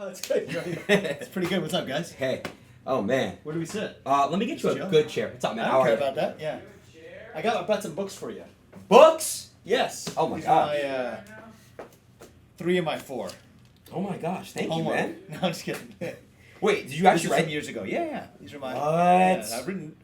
That's good. It's pretty good. What's up, guys? Hey. Oh, man. Where do we sit? Let me get you a good chair. What's up, man? I How don't care are you? about that. Yeah. I brought some books for you. Books? Yes. Oh, my These God. are my, 3 of my 4. Oh, my gosh. Thank Homework. you, man. No, I'm just kidding. Wait, did you This actually is write? from years ago. Yeah. These are my. What? Yeah,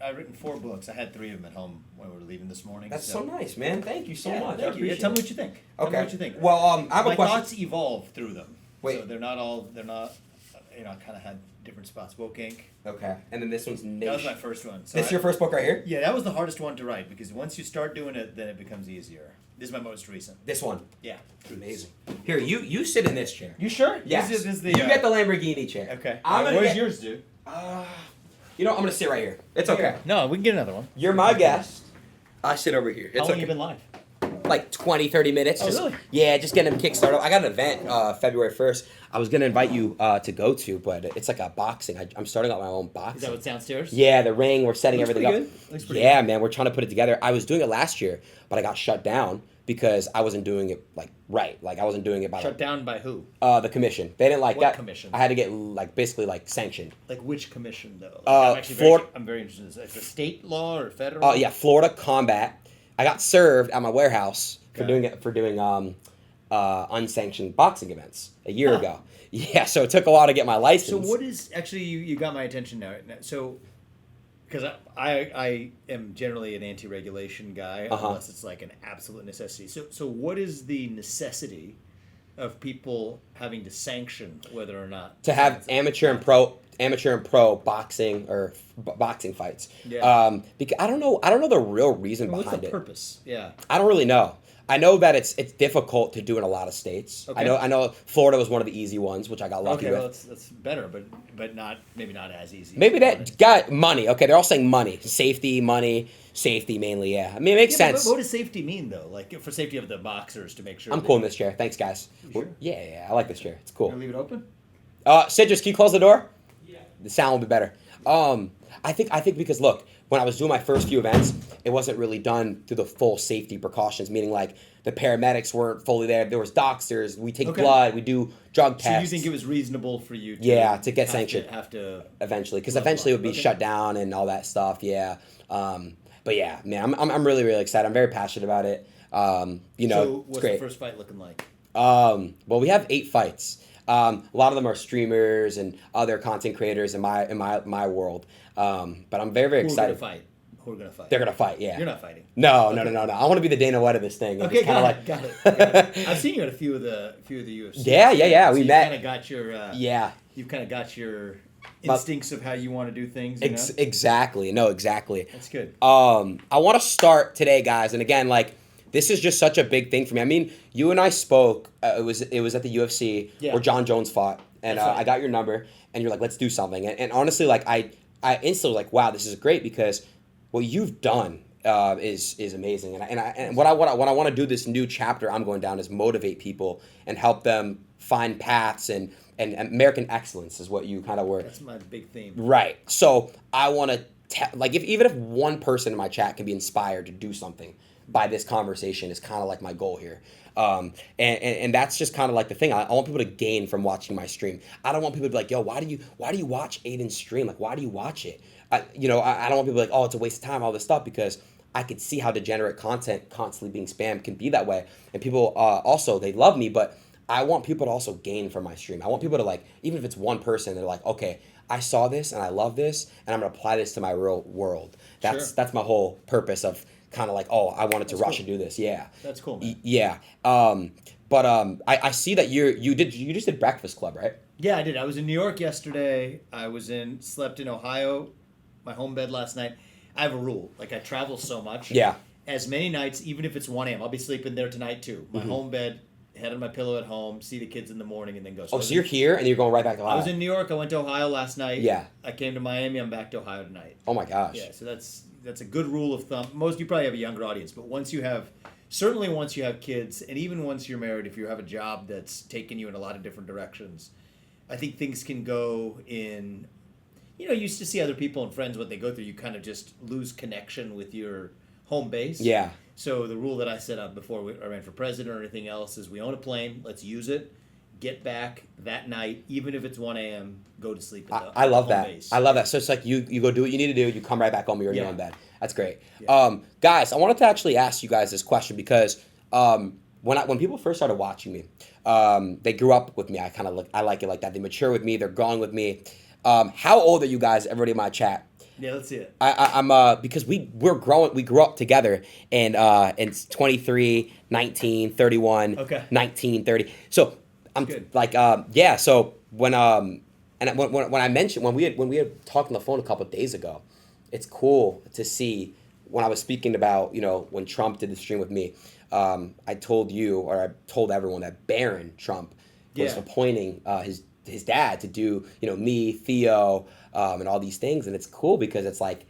I've written 4 books. I had 3 of them at home when we were leaving this morning. That's so nice, man. Thank you so much. Thank you. Yeah, tell me what you think. Tell me Okay. what you think. Well, I have My a question. thoughts evolve through them. Wait. So they're not. I kind of had different spots. Woke ink. Okay. And then this one's That was Nation. my first one. So This is your first book right here? Yeah, that was the hardest one to write because once you start doing it, then it becomes easier. This is my most recent. This one. Yeah. Amazing. Here, you sit in this chair. You sure? Yes. This is the, you get the Lamborghini chair. Okay. I'm gonna what get, does yours do? You know, I'm gonna sit right here. It's okay. No, we can get another one. You're my guest. I sit over here. It's How long okay. you been live? Like 20, 30 minutes. Oh, just, really? Yeah, just getting them kickstarted. I got an event February 1st. I was going to invite you to go to, but it's like a boxing. I'm starting out my own boxing. Is that what's downstairs? Yeah, the ring. We're setting Looks everything up. pretty good. Looks pretty Yeah, good. man. We're trying to put it together. I was doing it last year, but I got shut down because I wasn't doing it right. Like I wasn't doing it by Shut down by who? the commission. They didn't like What that. commission? I had to get basically sanctioned. Like which commission though? Like, Uh, I'm actually Florida- I'm very interested in this. Like the state law or federal? Oh yeah, Florida Combat. I got served at my warehouse for Okay. doing unsanctioned boxing events a year Huh. ago. Yeah, so it took a while to get my So license. what is actually you got my attention now? So because I am generally an anti-regulation guy unless it's like an absolute necessity. So what is the necessity of people having to sanction whether or not to have amateur and pro boxing or boxing fights? Yeah. Because I don't know the real reason What's behind the it. purpose? Yeah. I don't really know. I know that it's difficult to do in a lot of states. Okay. I know Florida was one of the easy ones, which I got lucky Okay, with. well that's better, but maybe not as easy. Maybe that got money. Okay, they're all saying money, safety, money, safety mainly. Yeah, I mean it makes sense. But what does safety mean though? Like for safety of the boxers to make sure. I'm that cool in this chair. Thanks, guys. sure? Yeah, I like this chair. It's You cool. gonna leave it open? Citrus, can you close the door? Yeah. The sound will be better. I think because look, when I was doing my first few events, it wasn't really done through the full safety precautions, meaning like the paramedics weren't fully there. There was doctors. We take blood. We do drug tests. So you think it was reasonable for you to to get sanctioned have to eventually, because Level eventually it up. would be Okay. shut down and all that stuff. Yeah. But yeah, man, I'm really really excited. I'm very passionate about it. So It's what's great. the first fight looking like? Well, we have 8 fights. A lot of them are streamers and other content creators in my world. But I'm very very Who are gonna excited. fight? Who are gonna fight? They're gonna fight. Yeah. You're not fighting. No. I want to be the Dana White of this thing. Okay, It's kinda got it. I've seen you at a few of the UFC. Yeah. So We you met. Kind of got your. Yeah. You've kind of got your instincts of how you want to do things. You know? Exactly. No, exactly. That's good. I want to start today, guys, and again, like this is just such a big thing for me. I mean, you and I spoke. It was at the UFC where John Jones fought, and That's right. I got your number, and you're like, let's do something. And honestly, like I instantly like, wow, this is great because what you've done is amazing. And what I want to do this new chapter I'm going down is motivate people and help them find paths and American excellence is what you kind of were. That's my big theme. Right. So I want to even if one person in my chat can be inspired to do something by this conversation is kind of like my goal here. And that's just kind of like the thing. I want people to gain from watching my stream. I don't want people to be like, yo, why do you watch Adin's stream? Like, why do you watch it? I don't want people to be like, oh, it's a waste of time, all this stuff, because I could see how degenerate content constantly being spammed can be that way. And people also, they love me, but I want people to also gain from my stream. I want people to like, even if it's one person, they're like, okay, I saw this and I love this and I'm gonna apply this to my real world. That's my whole purpose of kind of like, oh, I wanted to rush and do this. Yeah. That's cool, man. Yeah. But I see that you just did Breakfast Club, right? Yeah, I did. I was in New York yesterday. I slept in Ohio, my home bed last night. I have a rule. Like I travel so much. Yeah. As many nights, even if it's 1 a.m., I'll be sleeping there tonight too. My home bed, head on my pillow at home, see the kids in the morning, and then go. So you're here and you're going right back to Ohio. I was in New York. I went to Ohio last night. Yeah. I came to Miami. I'm back to Ohio tonight. Oh my gosh. Yeah, so that's a good rule of thumb. Most you probably have a younger audience, but once you have kids, and even once you're married, if you have a job that's taking you in a lot of different directions, I think things can go in. You used to see other people and friends what they go through. You kind of just lose connection with your home base. Yeah. So the rule that I set up before I ran for president or anything else is we own a plane, let's use it, get back that night, even if it's 1 a.m., go to sleep at I love home that. base. I love that. So it's like you go do what you need to do. You come right back home. You're in your Yeah. own bed. That's great. Yeah. Guys, I wanted to actually ask you guys this question because when people first started watching me, they grew up with me. I like it like that. They mature with me. They're growing with me. How old are you guys? Everybody in my chat. Yeah, let's see it. I'm because we're growing. We grew up together and it's 23, 19, 31, Okay. 19, 30. So I'm Good. like yeah. So when I mentioned when we had talked on the phone a couple of days ago, it's cool to see when I was speaking about when Trump did the stream with me. I told you or I told everyone that Barron Trump was Yeah. appointing his dad to do me, Theo, and all these things, and it's cool because it's like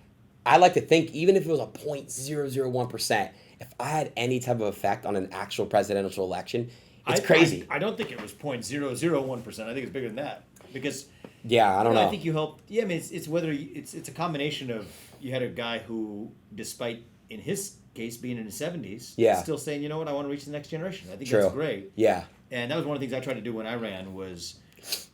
I like to think even if it was a 0.001%, if I had any type of effect on an actual presidential election, it's crazy. I don't think it was 0.001%. I think it's bigger than that because Yeah, I don't know. I think you help. Yeah, I mean, it's whether it's a combination of you had a guy who, despite in his case being in his 70s, Yeah. still saying, you know what, I want to reach the next generation. I think True. that's great. Yeah. And that was one of the things I tried to do when I ran was,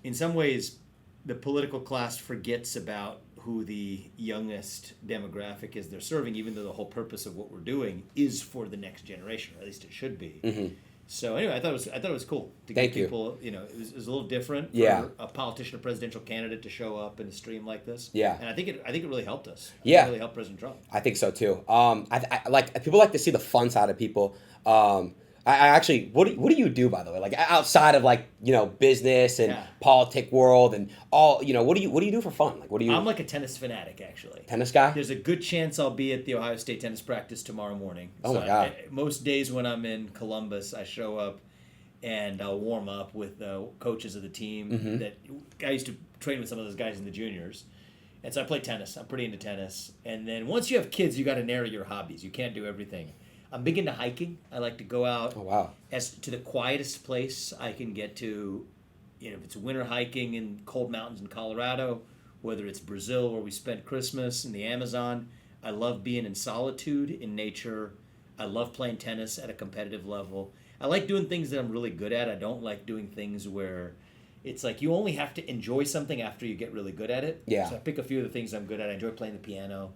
in some ways, the political class forgets about who the youngest demographic is they're serving, even though the whole purpose of what we're doing is for the next generation, or at least it should be. Mm-hmm. So anyway, I thought it was cool to Thank get you. people. It was a little different for Yeah. a politician or presidential candidate to show up in a stream like this. Yeah. And I think it really helped us. I think Yeah. it really helped President Trump. I think so too. I like people like to see the fun side of people. I actually, what do you do, by the way? Like outside of business and Yeah. politic world and all, what do you do for fun? Like what do you? I'm like a tennis fanatic, actually. Tennis guy? There's a good chance I'll be at the Ohio State tennis practice tomorrow morning. Oh my God. Most days when I'm in Columbus, I show up and I'll warm up with the coaches of the team. Mm-hmm. That I used to train with some of those guys in the juniors. And so I play tennis. I'm pretty into tennis. And then once you have kids, you got to narrow your hobbies. You can't do everything. I'm big into hiking. I like to go out Oh wow. as to the quietest place I can get to. If it's winter hiking in cold mountains in Colorado, whether it's Brazil where we spent Christmas in the Amazon. I love being in solitude in nature. I love playing tennis at a competitive level. I like doing things that I'm really good at. I don't like doing things where it's like you only have to enjoy something after you get really good at it. Yeah. So I pick a few of the things I'm good at. I enjoy playing the piano.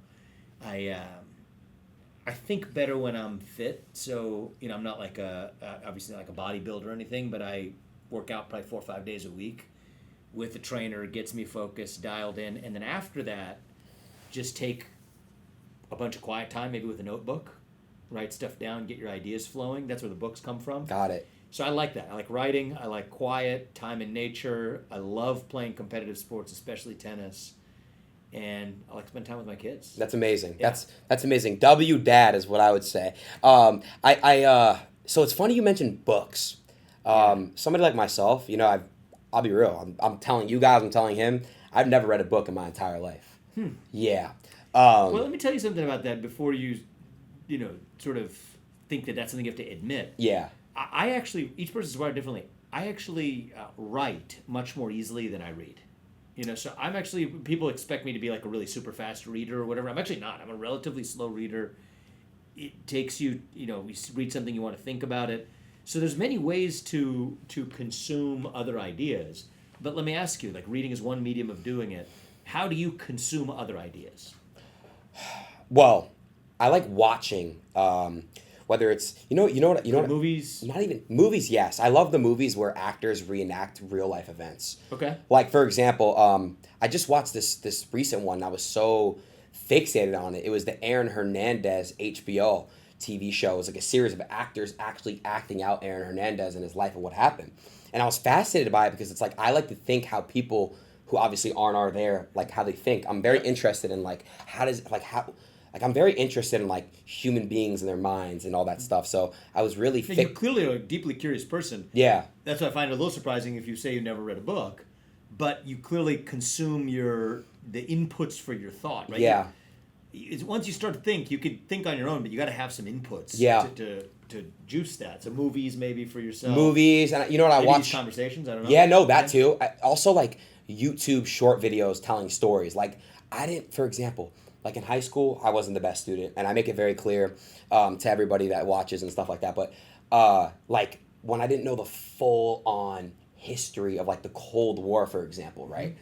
I think better when I'm fit. So, I'm not like obviously not like a bodybuilder or anything, but I work out probably 4 or 5 days a week with a trainer. It gets me focused, dialed in. And then after that, just take a bunch of quiet time, maybe with a notebook, write stuff down, get your ideas flowing. That's where the books come from. Got it. So I like that. I like writing. I like quiet, time in nature. I love playing competitive sports, especially tennis. And I like to spend time with my kids. That's amazing. Yeah. That's amazing. Dad is what I would say. So it's funny you mentioned books. Somebody like myself, I'll be real. I'm telling you guys, I'm telling him, I've never read a book in my entire life. Yeah. Well, let me tell you something about that before you sort of think that that's something you have to admit. Yeah. I actually, each person's wired differently. I actually write much more easily than I read. So I'm actually, people expect me to be like a really super fast reader or whatever. I'm actually not. I'm a relatively slow reader. It takes you, you read something, you want to think about it. So there's many ways to consume other ideas. But let me ask you, like reading is one medium of doing it. How do you consume other ideas? Well, I like watching, whether it's, what Movies? not even movies. Yes. I love the movies where actors reenact real life events. Okay. Like, for example, I just watched this recent one. And I was so fixated on it. It was the Aaron Hernandez HBO TV show. It was like a series of actors actually acting out Aaron Hernandez and his life and what happened. And I was fascinated by it because it's like I like to think how people who obviously are there, like how they think. I'm very interested in I'm very interested in like human beings and their minds and all that stuff. So I was really You're clearly a deeply curious person. Yeah. That's why I find it a little surprising if you say you never read a book, but you clearly consume the inputs for your thought, right? Yeah. Once you start to think, you could think on your own, but you got to have some inputs. Yeah. To juice that. So movies maybe for yourself. Movies, and I maybe watch these conversations. I don't know. Yeah, no, that too. Also, like YouTube short videos telling stories. Like for example, like in high school, I wasn't the best student, and I make it very clear to everybody that watches and stuff like that. But like when I didn't know the full on history of like the Cold War, for example, right?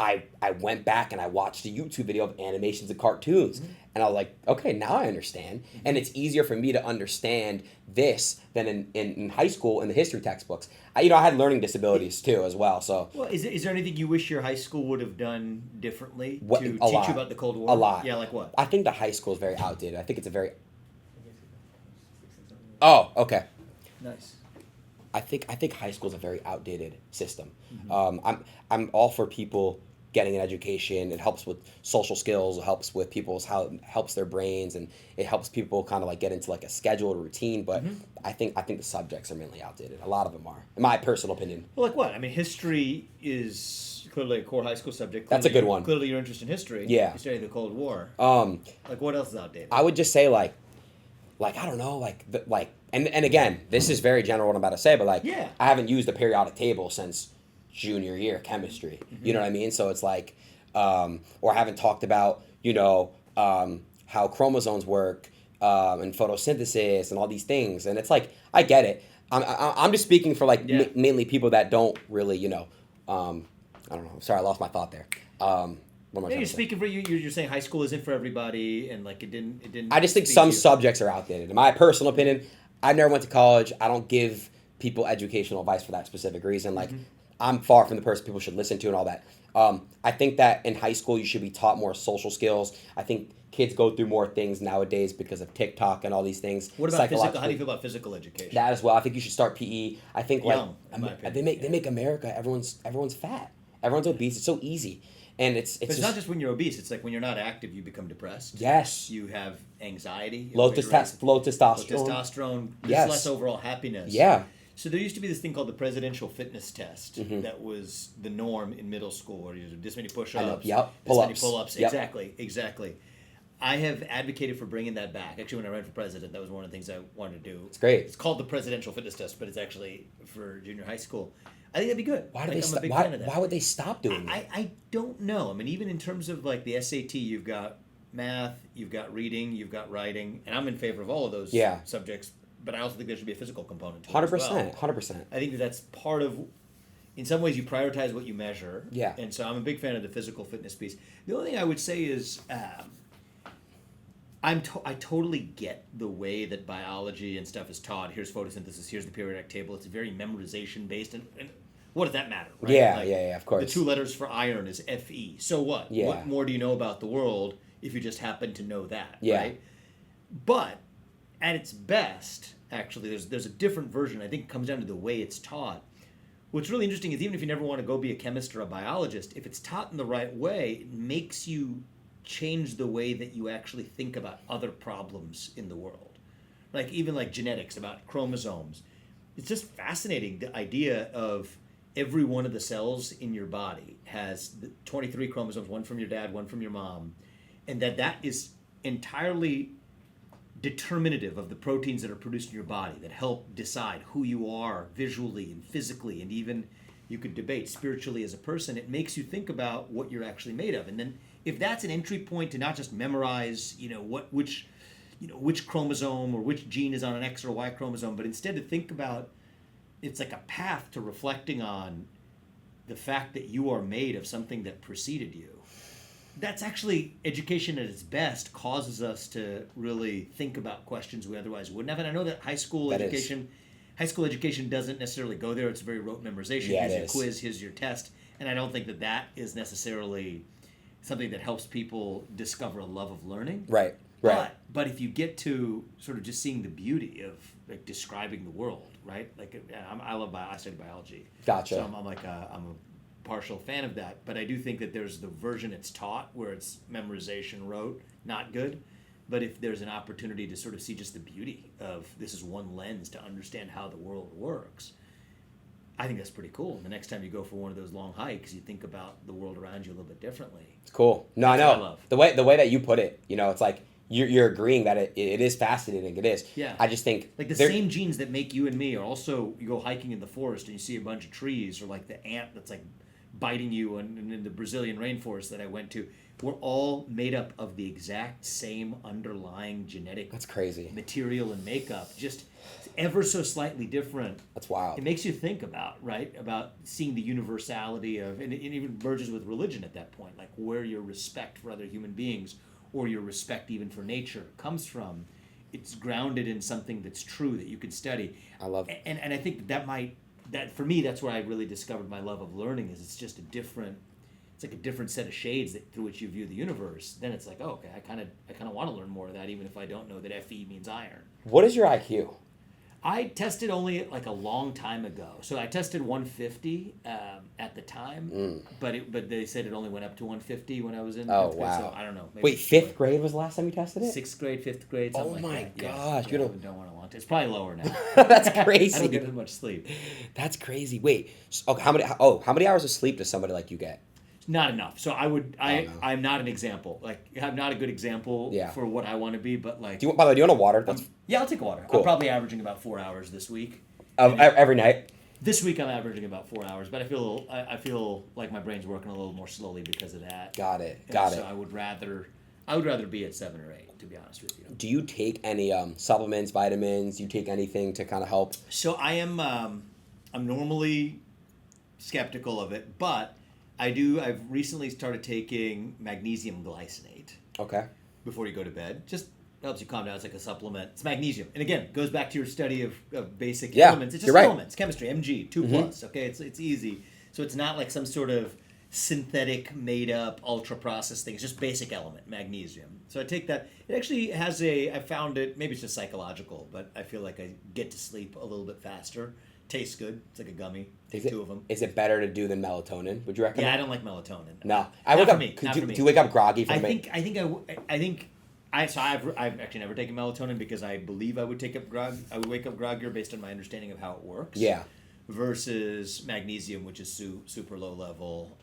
I went back and I watched a YouTube video of animations and cartoons, and I was like, okay, now I understand. And it's easier for me to understand this than in high school in the history textbooks. I had learning disabilities too as well. So Well, is there anything you wish your high school would have done differently to teach lot. you about the Cold War? A lot. Yeah, like what? I think the high school is very outdated. I think it's a very Oh, okay. Nice. I think high school is a very outdated system. I'm all for people getting an education. It helps with social skills. It helps with it helps their brains, and it helps people kind of like get into like a scheduled routine. But I think the subjects are mainly outdated. A lot of them are, in my personal opinion. Well, like what? I mean, history is clearly a core high school subject. That's a good one. Clearly, you're interested in history. Yeah. You study the Cold War. Like what else is outdated? I would just say like I don't know, and again, this is very general what I'm about to say, but like Yeah. I haven't used the periodic table since junior year chemistry. You know what I mean? So it's like, or I haven't talked about how chromosomes work and photosynthesis and all these things, and it's like I get it. I'm just speaking for like mainly people that don't really I don't know. Sorry, I lost my thought there. What am I trying You're to say? speaking for you. You're saying high school isn't for everybody, and like it didn't. I just think speak some to you. subjects are outdated. In my personal opinion, I never went to college. I don't give people educational advice for that specific reason. Like, I'm far from the person people should listen to and all that. I think that in high school you should be taught more social skills. I think kids go through more things nowadays because of TikTok and all these things. What about physical? How do you feel about physical education? That as well. I think you should start PE. I think Young, in my opinion. they make America. Everyone's fat. Everyone's obese. It's so easy. And But it's not just when you're obese. It's like when you're not active, you become depressed. Yes. You have anxiety. Low testosterone. Low testosterone. There's Yes. less overall happiness. Yeah. So there used to be this thing called the presidential fitness test that was the norm in middle school, where you do this many push-ups, Yep. this many Pull-ups. pull-ups. Yep. Exactly. I have advocated for bringing that back. Actually, when I ran for president, that was one of the things I wanted to do. It's great. It's called the presidential fitness test, but it's actually for junior high school. I think that'd be good. Why do I'm they a big why, fan of that. why would they stop doing that? I don't know. I mean, even in terms of like the SAT, you've got math, you've got reading, you've got writing, and I'm in favor of all of those subjects. But I also think there should be a physical component to it. 100%. 100%. I think that's part of. In some ways, you prioritize what you measure. Yeah. And so I'm a big fan of the physical fitness piece. The only thing I would say is, I totally get the way that biology and stuff is taught. Here's photosynthesis. Here's the periodic table. It's very memorization based, and what does that matter? Right? Yeah, Like, yeah, of course. The two letters for iron is Fe. So what? Yeah. What more do you know about the world if you just happen to know that? Yeah. Right. But at its best, actually, there's a different version. I think it comes down to the way it's taught. What's really interesting is even if you never want to go be a chemist or a biologist, if it's taught in the right way, it makes you change the way that you actually think about other problems in the world. Like even like genetics, about chromosomes. It's just fascinating, the idea of every one of the cells in your body has the 23 chromosomes, one from your dad, one from your mom, and that is entirely determinative of the proteins that are produced in your body that help decide who you are visually and physically, and even you could debate spiritually as a person. It makes you think about what you're actually made of. And then if that's an entry point to not just memorize, which chromosome or which gene is on an X or Y chromosome, but instead to think about, it's like a path to reflecting on the fact that you are made of something that preceded you. That's actually, education at its best causes us to really think about questions we otherwise wouldn't have. And I know that high school education doesn't necessarily go there. It's very rote memorization. Yeah, here's your is. quiz, here's your test. And I don't think that is necessarily something that helps people discover a love of learning. Right. But if you get to sort of just seeing the beauty of like describing the world, right? Like I study biology. Gotcha. So I'm a partial fan of that, but I do think that there's the version it's taught where it's memorization rote, not good. But if there's an opportunity to sort of see just the beauty of this is one lens to understand how the world works, I think that's pretty cool. And the next time you go for one of those long hikes, you think about the world around you a little bit differently. It's cool. No, That's I what know. I love. The way that you put it, it's like you're agreeing that it is fascinating. It is. Yeah. I just think Like the same genes that make you and me are also, you go hiking in the forest and you see a bunch of trees, or like the ant that's like biting you in the Brazilian rainforest that I went to were all made up of the exact same underlying genetic That's crazy. material and makeup, just ever so slightly different. That's wild. It makes you think about seeing the universality of, and it even merges with religion at that point, like where your respect for other human beings or your respect even for nature comes from. It's grounded in something that's true that you can study. I love it. And I think that for me, that's where I really discovered my love of learning. Is it's just it's like a different set of shades through which you view the universe. Then it's like, oh, okay, I kind of want to learn more of that, even if I don't know that Fe means iron. What is your IQ? I tested only like a long time ago. So I tested 150 at the time, but they said it only went up to 150 when I was in. Oh, fifth wow. grade, so I don't know. Wait, fifth grade was the last time you tested it? Sixth grade, fifth grade, something like that. Oh my gosh, Yeah, you I don't want to long. It's probably lower now. That's crazy. I don't get as much sleep. That's crazy. Wait, okay, how many hours of sleep does somebody like you get? Not enough. So I'm not an example. Like, I'm not a good example for what I want to be, but like. By the way, do you want a water? Yeah, I'll take a water. Cool. I'm probably averaging about 4 hours this week. Every night? This week I'm averaging about 4 hours, but I feel like my brain's working a little more slowly because of that. Got it. So I would rather be at 7 or 8, to be honest with you. Do you take any supplements, vitamins? Do you take anything to kind of help? So I'm normally skeptical of it, but I've recently started taking magnesium glycinate. Okay. Before you go to bed. Just helps you calm down. It's like a supplement. It's magnesium. And again, goes back to your study of basic elements. It's just elements. Chemistry, Mg, 2+. Okay, it's easy. So it's not like some sort of synthetic, made-up, ultra-processed thing. It's just basic element, magnesium. So I take that. It actually has I found it, maybe it's just psychological, but I feel like I get to sleep a little bit faster. Tastes good. It's like a gummy. Take 2 of them. Is it better to do than melatonin? Would you recommend? Yeah, I don't like melatonin. No, Not for me. Do you wake up groggy? I've actually never taken melatonin because I believe I would I would wake up groggier based on my understanding of how it works. Yeah. Versus magnesium, which is super low level.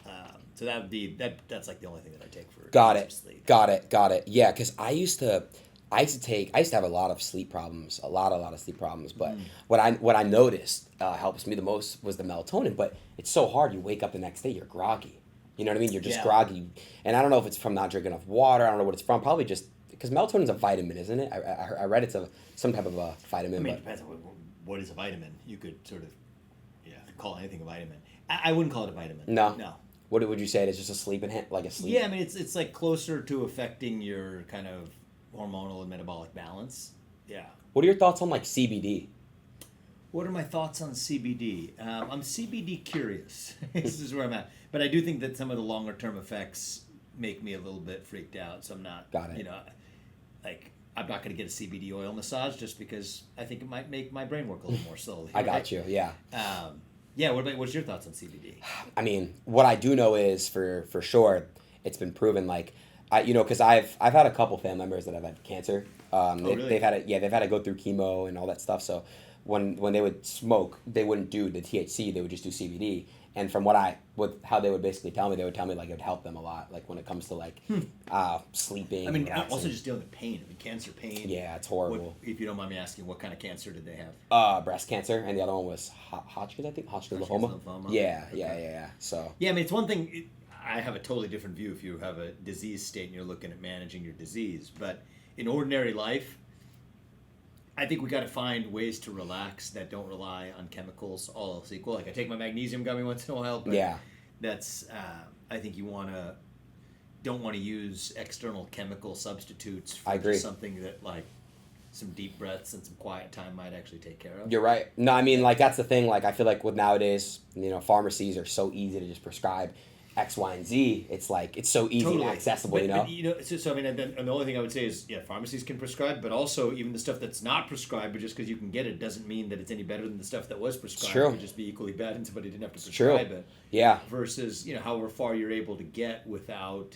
So that's like the only thing that I take for sleep. Got it. Yeah, because I used to have a lot of sleep problems, a lot of sleep problems. But what I noticed helps me the most was the melatonin. But it's so hard. You wake up the next day, you're groggy. You know what I mean? You're just groggy. And I don't know if it's from not drinking enough water. I don't know what it's from. Probably just because melatonin's a vitamin, isn't it? I read it's some type of a vitamin. I mean, it depends on what is a vitamin. You could sort of call anything a vitamin. I wouldn't call it a vitamin. No. What would you say? It's just a sleep like a sleep. Yeah, I mean it's like closer to affecting your kind of hormonal and metabolic balance. Yeah. What are your thoughts on like CBD? What are my thoughts on CBD? I'm CBD curious. This is where I'm at. But I do think that some of the longer term effects make me a little bit freaked out. So I'm not. Got it. I'm not going to get a CBD oil massage just because I think it might make my brain work a little more slowly. I got you. Yeah. What's your thoughts on CBD? I mean, what I do know is for sure it's been proven because I've had a couple family members that have had cancer. Really? They've had to go through chemo and all that stuff. So when they would smoke, they wouldn't do the THC. They would just do CBD. And from how they would basically tell me, they would tell me like it would help them a lot, like when it comes to sleeping. I mean, also just dealing with pain. I mean, cancer pain. Yeah, it's horrible. If you don't mind me asking, what kind of cancer did they have? Breast cancer, and the other one was Hodgkin's, I think. Hodgkin's lymphoma. Yeah. So. Yeah, I mean, it's one thing. I have a totally different view if you have a disease state and you're looking at managing your disease. But in ordinary life, I think we got to find ways to relax that don't rely on chemicals, all else equal. Like I take my magnesium gummy once in a while, but that's I think you don't want to use external chemical substitutes for just something that like some deep breaths and some quiet time might actually take care of. You're right. No, I mean that's the thing. Like I feel like with nowadays, pharmacies are so easy to just prescribe X, Y, and Z. It's like it's so easy and accessible, But, so I mean, and the only thing I would say is, pharmacies can prescribe, but also even the stuff that's not prescribed, but just because you can get it doesn't mean that it's any better than the stuff that was prescribed. True. It could just be equally bad, and somebody didn't have to prescribe it. Yeah. Versus, however far you're able to get without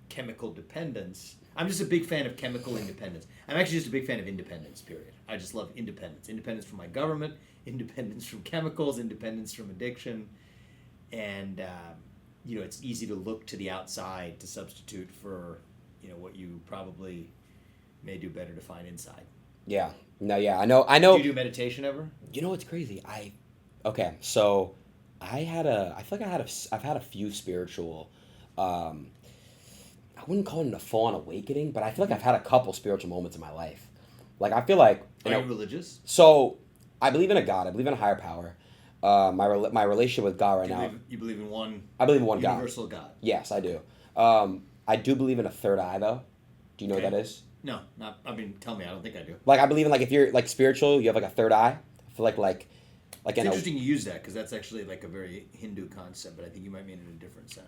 chemical dependence. I'm just a big fan of chemical independence. I'm actually just a big fan of independence. Period. I just love independence. Independence from my government, independence from chemicals, independence from addiction. And, it's easy to look to the outside to substitute for, what you probably may do better to find inside. Yeah. No, yeah. I know. Do you do meditation ever? You know what's crazy? So feel like I've had a few spiritual, I wouldn't call it a full-on awakening, but I feel like I've had a couple spiritual moments in my life. Like, I feel like... Are you religious? So, I believe in a God. I believe in a higher power. My relationship with God right now... You believe in one... I believe in one universal God. Yes, I do. I do believe in a third eye, though. Do you know what that is? No, not... I mean, tell me. I don't think I do. Like, I believe in, like, if you're, like, spiritual, you have, like, a third eye. I feel like it's interesting you use that, because that's actually, like, a very Hindu concept, but I think you might mean it in a different sense.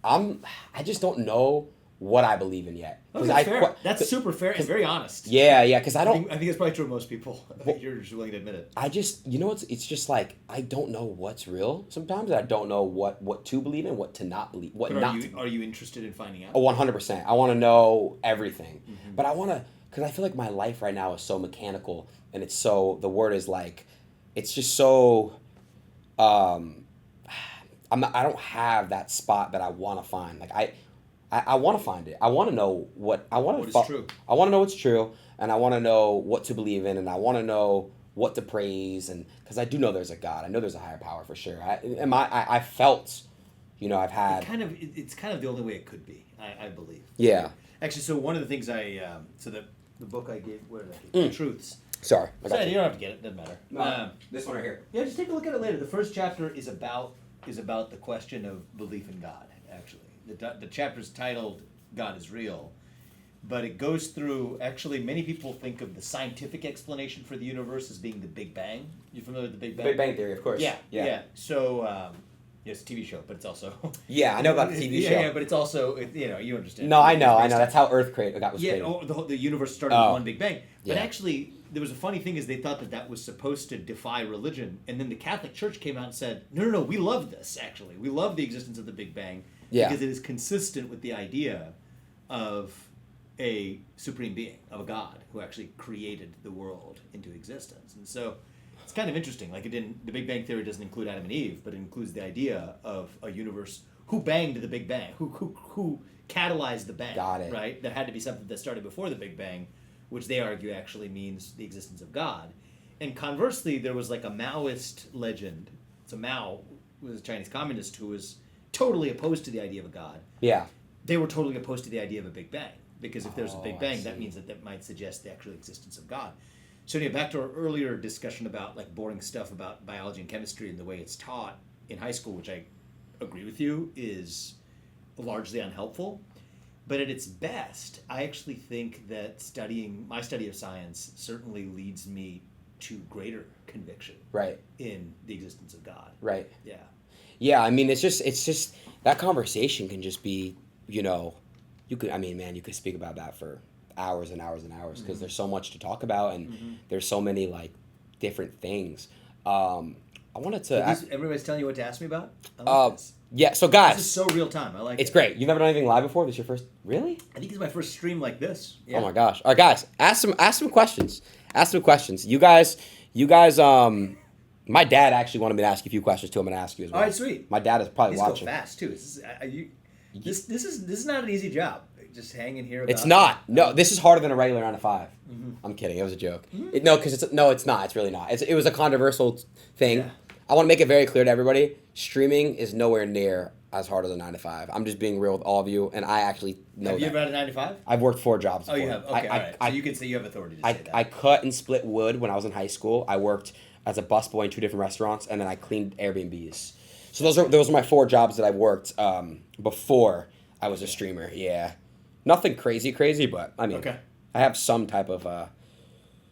I just don't know what I believe in yet. Okay, fair. That's super fair and very honest. Yeah, because I think it's probably true of most people. You're just willing to admit it. I just, it's just like, I don't know what's real sometimes. I don't know what to believe in, what to not believe, Are you interested in finding out? Oh, 100%. I want to know everything. Mm-hmm. But I want to, because I feel like my life right now is so mechanical, and it's so, the word is like, it's just so, I don't have that spot that I want to find. Like, I want to find it. I want to know what is true. I want to know what's true, and I want to know what to believe in, and I want to know what to praise, and because I do know there's a God. I know there's a higher power for sure. I felt, I've had it's kind of the only way it could be. I believe. Yeah. Actually, so one of the things the book I gave, where did I give it? Truths. Sorry. You don't have to get it. Doesn't matter. No, this one right here. Yeah, just take a look at it later. The first chapter is about the question of belief in God. Actually, the chapter's titled "God is Real," but it goes through. Actually, many people think of the scientific explanation for the universe as being the Big Bang. You familiar with the Big Bang? Big Bang Theory, of course. Yeah. So. It's a TV show, but it's also... Yeah, I know about the TV show. Yeah, but it's also, you understand. No, I know. That's how Earth was created. Yeah, the universe started with one Big Bang. But Yeah. actually, there was a funny thing is they thought that was supposed to defy religion. And then the Catholic Church came out and said, no, we love this, actually. We love the existence of the Big Bang because it is consistent with the idea of a supreme being, of a God who actually created the world into existence. And so... it's kind of interesting. Like the Big Bang Theory doesn't include Adam and Eve, but it includes the idea of a universe who banged the Big Bang, who catalyzed the bang. Got it. Right? There had to be something that started before the Big Bang, which they argue actually means the existence of God. And conversely, there was like a Maoist legend. So Mao was a Chinese communist who was totally opposed to the idea of a God. Yeah. They were totally opposed to the idea of a Big Bang, because if there's a Big Bang, that means that might suggest the actual existence of God. So anyway, back to our earlier discussion about like boring stuff about biology and chemistry and the way it's taught in high school, which I agree with you is largely unhelpful. But at its best, I actually think that my study of science certainly leads me to greater conviction in the existence of God. Right. Yeah. Yeah, I mean, it's just that conversation can just be, you could speak about that for hours and hours and hours because there's so much to talk about and there's so many like different things. I wanted to. Everybody's telling you what to ask me about. I like this. Yeah. So guys, this is so real time. I like it. It's great. You've never done anything live before. This is your first. Really? I think it's my first stream like this. Yeah. Oh my gosh! All right, guys, ask some questions. You guys. My dad actually wanted me to ask you a few questions too. I'm going to ask you as well. All right, sweet. My dad is probably watching. Go fast too. This is not an easy job. Just hanging here. It's not. No, this is harder than a regular 9 to 5. I'm kidding. It was a joke. It's not. It's really not. It was a controversial thing. Yeah. I want to make it very clear to everybody. Streaming is nowhere near as hard as a 9 to 5. I'm just being real with all of you, and I actually know Have you ever had a 9 to 5? I've worked 4 jobs before. Oh, you have? Okay, all right. So you can say you have authority to say that. I cut and split wood when I was in high school. I worked as a busboy in 2 different restaurants, and then I cleaned Airbnbs. So those are my 4 jobs that I worked before I was a streamer. Yeah. Nothing crazy, but I mean, I have some type of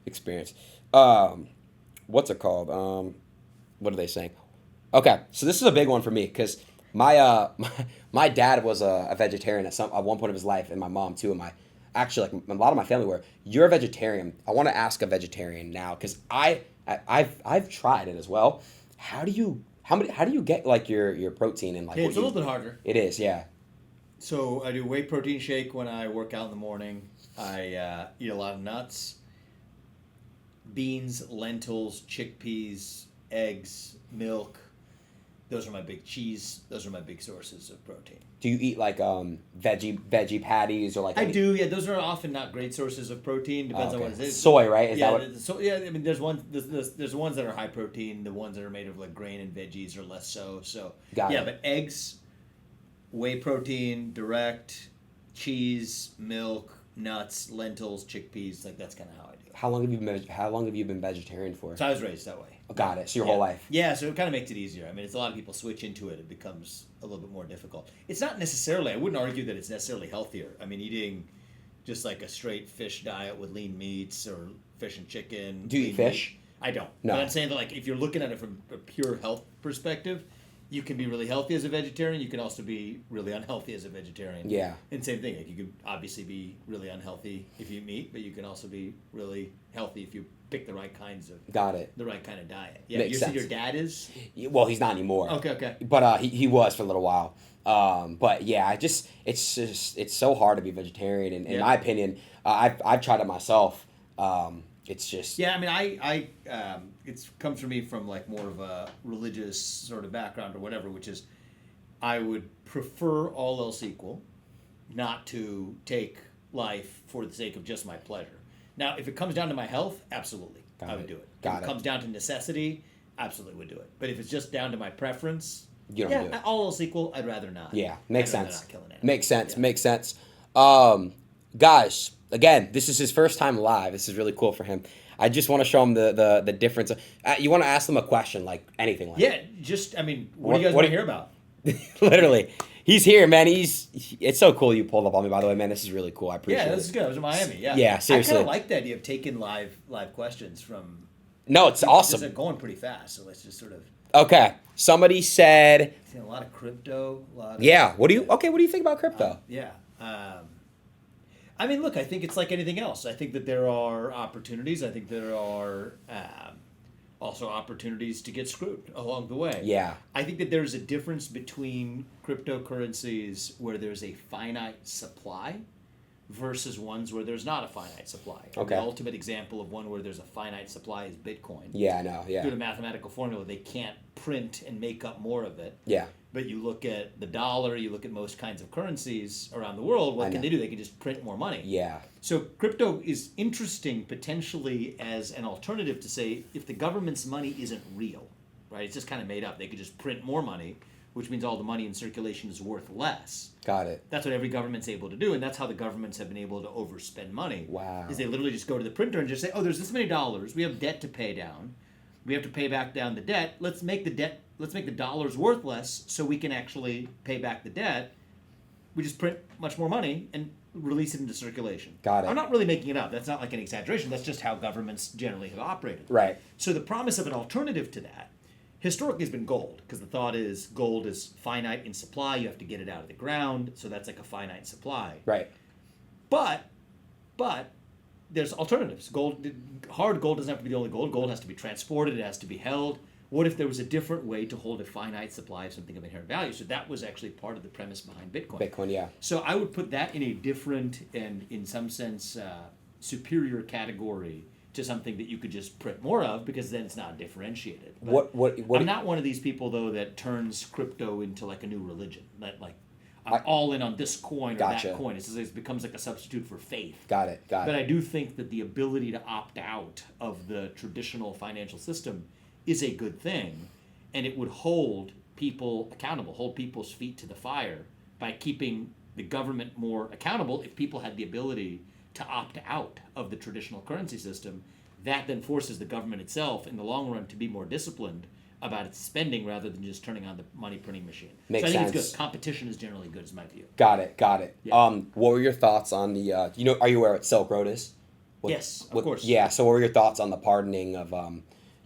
experience. What's it called? What are they saying? Okay, so this is a big one for me because my dad was a vegetarian at one point of his life, and my mom too, and a lot of my family were. You're a vegetarian. I want to ask a vegetarian now because I've tried it as well. How do you get like your protein and like? It's a little bit harder. It is, yeah. So I do whey protein shake when I work out in the morning. I eat a lot of nuts, beans, lentils, chickpeas, eggs, milk, Those are my big cheese. Those are my big sources of protein. Do you eat like veggie patties or like? I do. Yeah, those are often not great sources of protein. Depends on what it is. Soy, right? Is yeah, that what? so yeah. I mean, there's the ones that are high protein. The ones that are made of like grain and veggies are less so. So Got yeah, it. but eggs, whey protein, direct, cheese, milk, nuts, lentils, chickpeas. Like that's kind of how I do it. How long have you been vegetarian for? So I was raised that way. Got it. So your whole life. Yeah, so it kind of makes it easier. I mean, it's a lot of people switch into it. It becomes a little bit more difficult. It's not necessarily, I wouldn't argue that it's necessarily healthier. I mean, eating just like a straight fish diet with lean meats or fish and chicken. Do you eat fish? I don't. No. But I'm saying that like if you're looking at it from a pure health perspective, you can be really healthy as a vegetarian. You can also be really unhealthy as a vegetarian. Yeah. And same thing. Like you can obviously be really unhealthy if you eat meat, but you can also be really healthy if you pick the right kinds of Got it. the right kind of diet. Yeah, Makes you said sense. your dad is? Well, he's not anymore. Okay. But he was for a little while. But yeah, it's so hard to be vegetarian. And in my opinion, I've tried it myself. It's just Yeah, I mean, I it comes from me from like more of a religious sort of background or whatever, which is I would prefer all else equal, not to take life for the sake of just my pleasure. Now, if it comes down to my health, absolutely, I would do it. If it comes down to necessity, absolutely would do it. But if it's just down to my preference, You don't do it. all else equal, I'd rather not. Yeah, makes I'd rather sense. not kill an animal. Makes sense. Yeah. Makes sense. Guys, again, this is his first time live. This is really cool for him. I just want to show him the difference. You want to ask them a question, like anything like Yeah, just, I mean, what do you guys want to hear about? Literally. He's here, man. It's so cool you pulled up on me, by the way, man. This is really cool. I appreciate it. Yeah, this is good. I was in Miami. Yeah. Yeah, seriously. I kind of like the idea of taking live questions from. No, it's awesome. They're going pretty fast, so let's just sort of. Okay. Somebody said. Seen a lot of crypto. Yeah. What do you think about crypto? Yeah. I mean, look. I think it's like anything else. I think that there are opportunities. I think there are also opportunities to get screwed along the way. Yeah. I think that there's a difference between cryptocurrencies where there's a finite supply versus ones where there's not a finite supply. Okay. The ultimate example of one where there's a finite supply is Bitcoin. Yeah, I know. Yeah. Due to mathematical formula, they can't print and make up more of it. Yeah. But you look at the dollar, you look at most kinds of currencies around the world, what can they do? They can just print more money. Yeah. So crypto is interesting potentially as an alternative to say if the government's money isn't real, right? It's just kind of made up. They could just print more money, which means all the money in circulation is worth less. Got it. That's what every government's able to do, and that's how the governments have been able to overspend money. Wow. Is they literally just go to the printer and just say, oh, there's this many dollars. We have debt to pay down. We have to pay back down the debt. Let's make the dollars worth less so we can actually pay back the debt. We just print much more money and release it into circulation. Got it. I'm not really making it up. That's not like an exaggeration. That's just how governments generally have operated. Right. So the promise of an alternative to that historically has been gold, because the thought is gold is finite in supply. You have to get it out of the ground, so that's like a finite supply. Right. But there's alternatives. Hard gold doesn't have to be the only gold. Gold has to be transported. It has to be held. What if there was a different way to hold a finite supply of something of inherent value? So that was actually part of the premise behind Bitcoin. Bitcoin, yeah. So I would put that in a different and, in some sense, superior category to something that you could just print more of, because then it's not differentiated. But What? I'm not one of these people, though, that turns crypto into like a new religion. That like I'm all in on this coin or Gotcha. that coin. It becomes like a substitute for faith. Got it. But I do think that the ability to opt out of the traditional financial system is a good thing, and it would hold people accountable, hold people's feet to the fire by keeping the government more accountable. If people had the ability to opt out of the traditional currency system, that then forces the government itself in the long run to be more disciplined about its spending rather than just turning on the money printing machine. Makes so I think sense. it's good. Competition is generally good, is my view. Got it. Yeah. What were your thoughts on the? Are you aware what Silk Road is? Yes, of course. Yeah. So, what were your thoughts on the pardoning of?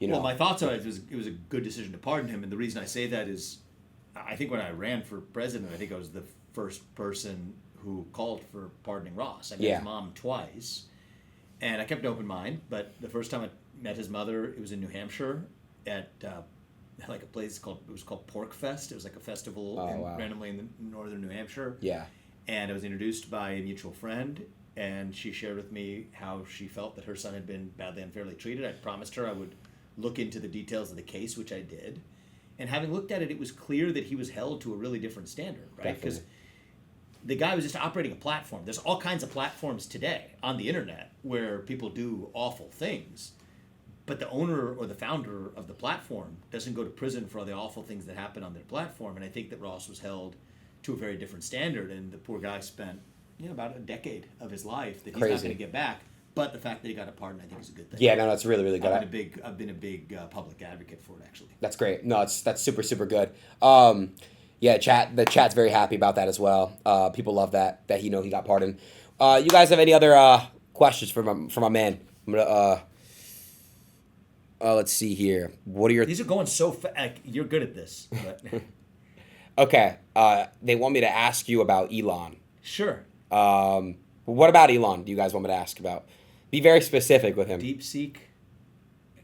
Well, my thoughts are it was a good decision to pardon him, and the reason I say that is, I think when I ran for president, I think I was the first person who called for pardoning Ross. I met his mom twice, and I kept an open mind. But the first time I met his mother, it was in New Hampshire at like a place called Pork Fest. It was like a festival randomly in northern New Hampshire. Yeah. And I was introduced by a mutual friend, and she shared with me how she felt that her son had been badly unfairly treated. I promised her I would look into the details of the case, which I did. And having looked at it, it was clear that he was held to a really different standard, right? Because the guy was just operating a platform. There's all kinds of platforms today on the internet where people do awful things, but the owner or the founder of the platform doesn't go to prison for all the awful things that happen on their platform. And I think that Ross was held to a very different standard, and the poor guy spent about a decade of his life that he's not going to get back. But the fact that he got a pardon, I think, is a good thing. Yeah, no, that's really, really good. I've been a big public advocate for it, actually. That's great. No, that's super, super good. Yeah, the chat's very happy about that as well. People love that he got pardoned. You guys have any other questions for my man? I'm gonna let's see here. What are your? These are going so fast. You're good at this. But... Okay. They want me to ask you about Elon. Sure. What about Elon? Do you guys want me to ask about? Be very specific with him. DeepSeek.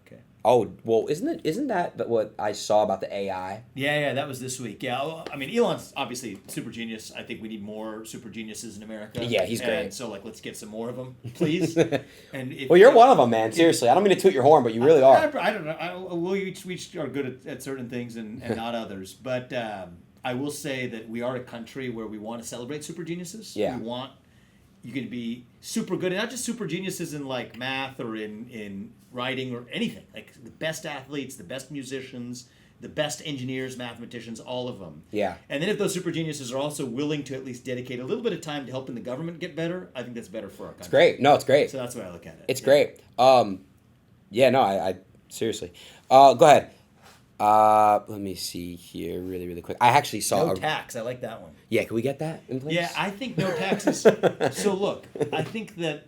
Okay. Oh well, isn't that what I saw about the AI? Yeah, that was this week. Yeah, well, I mean, Elon's obviously super genius. I think we need more super geniuses in America. Yeah, he's great. And so let's get some more of them, please. And well, you're one of them, man. Seriously, I don't mean to toot your horn, but you really are. I don't know. We each are good at certain things and not others. But I will say that we are a country where we want to celebrate super geniuses. Yeah. You can be super good, and not just super geniuses in like math or in writing or anything. Like the best athletes, the best musicians, the best engineers, mathematicians, all of them. Yeah. And then if those super geniuses are also willing to at least dedicate a little bit of time to helping the government get better, I think that's better for our country. It's great. No, it's great. So that's the way I look at it. It's great. Yeah, no, I seriously. Go ahead. Let me see here really, really quick. I actually saw no tax. I like that one. Yeah, can we get that in place? Yeah, I think no taxes. So look, I think that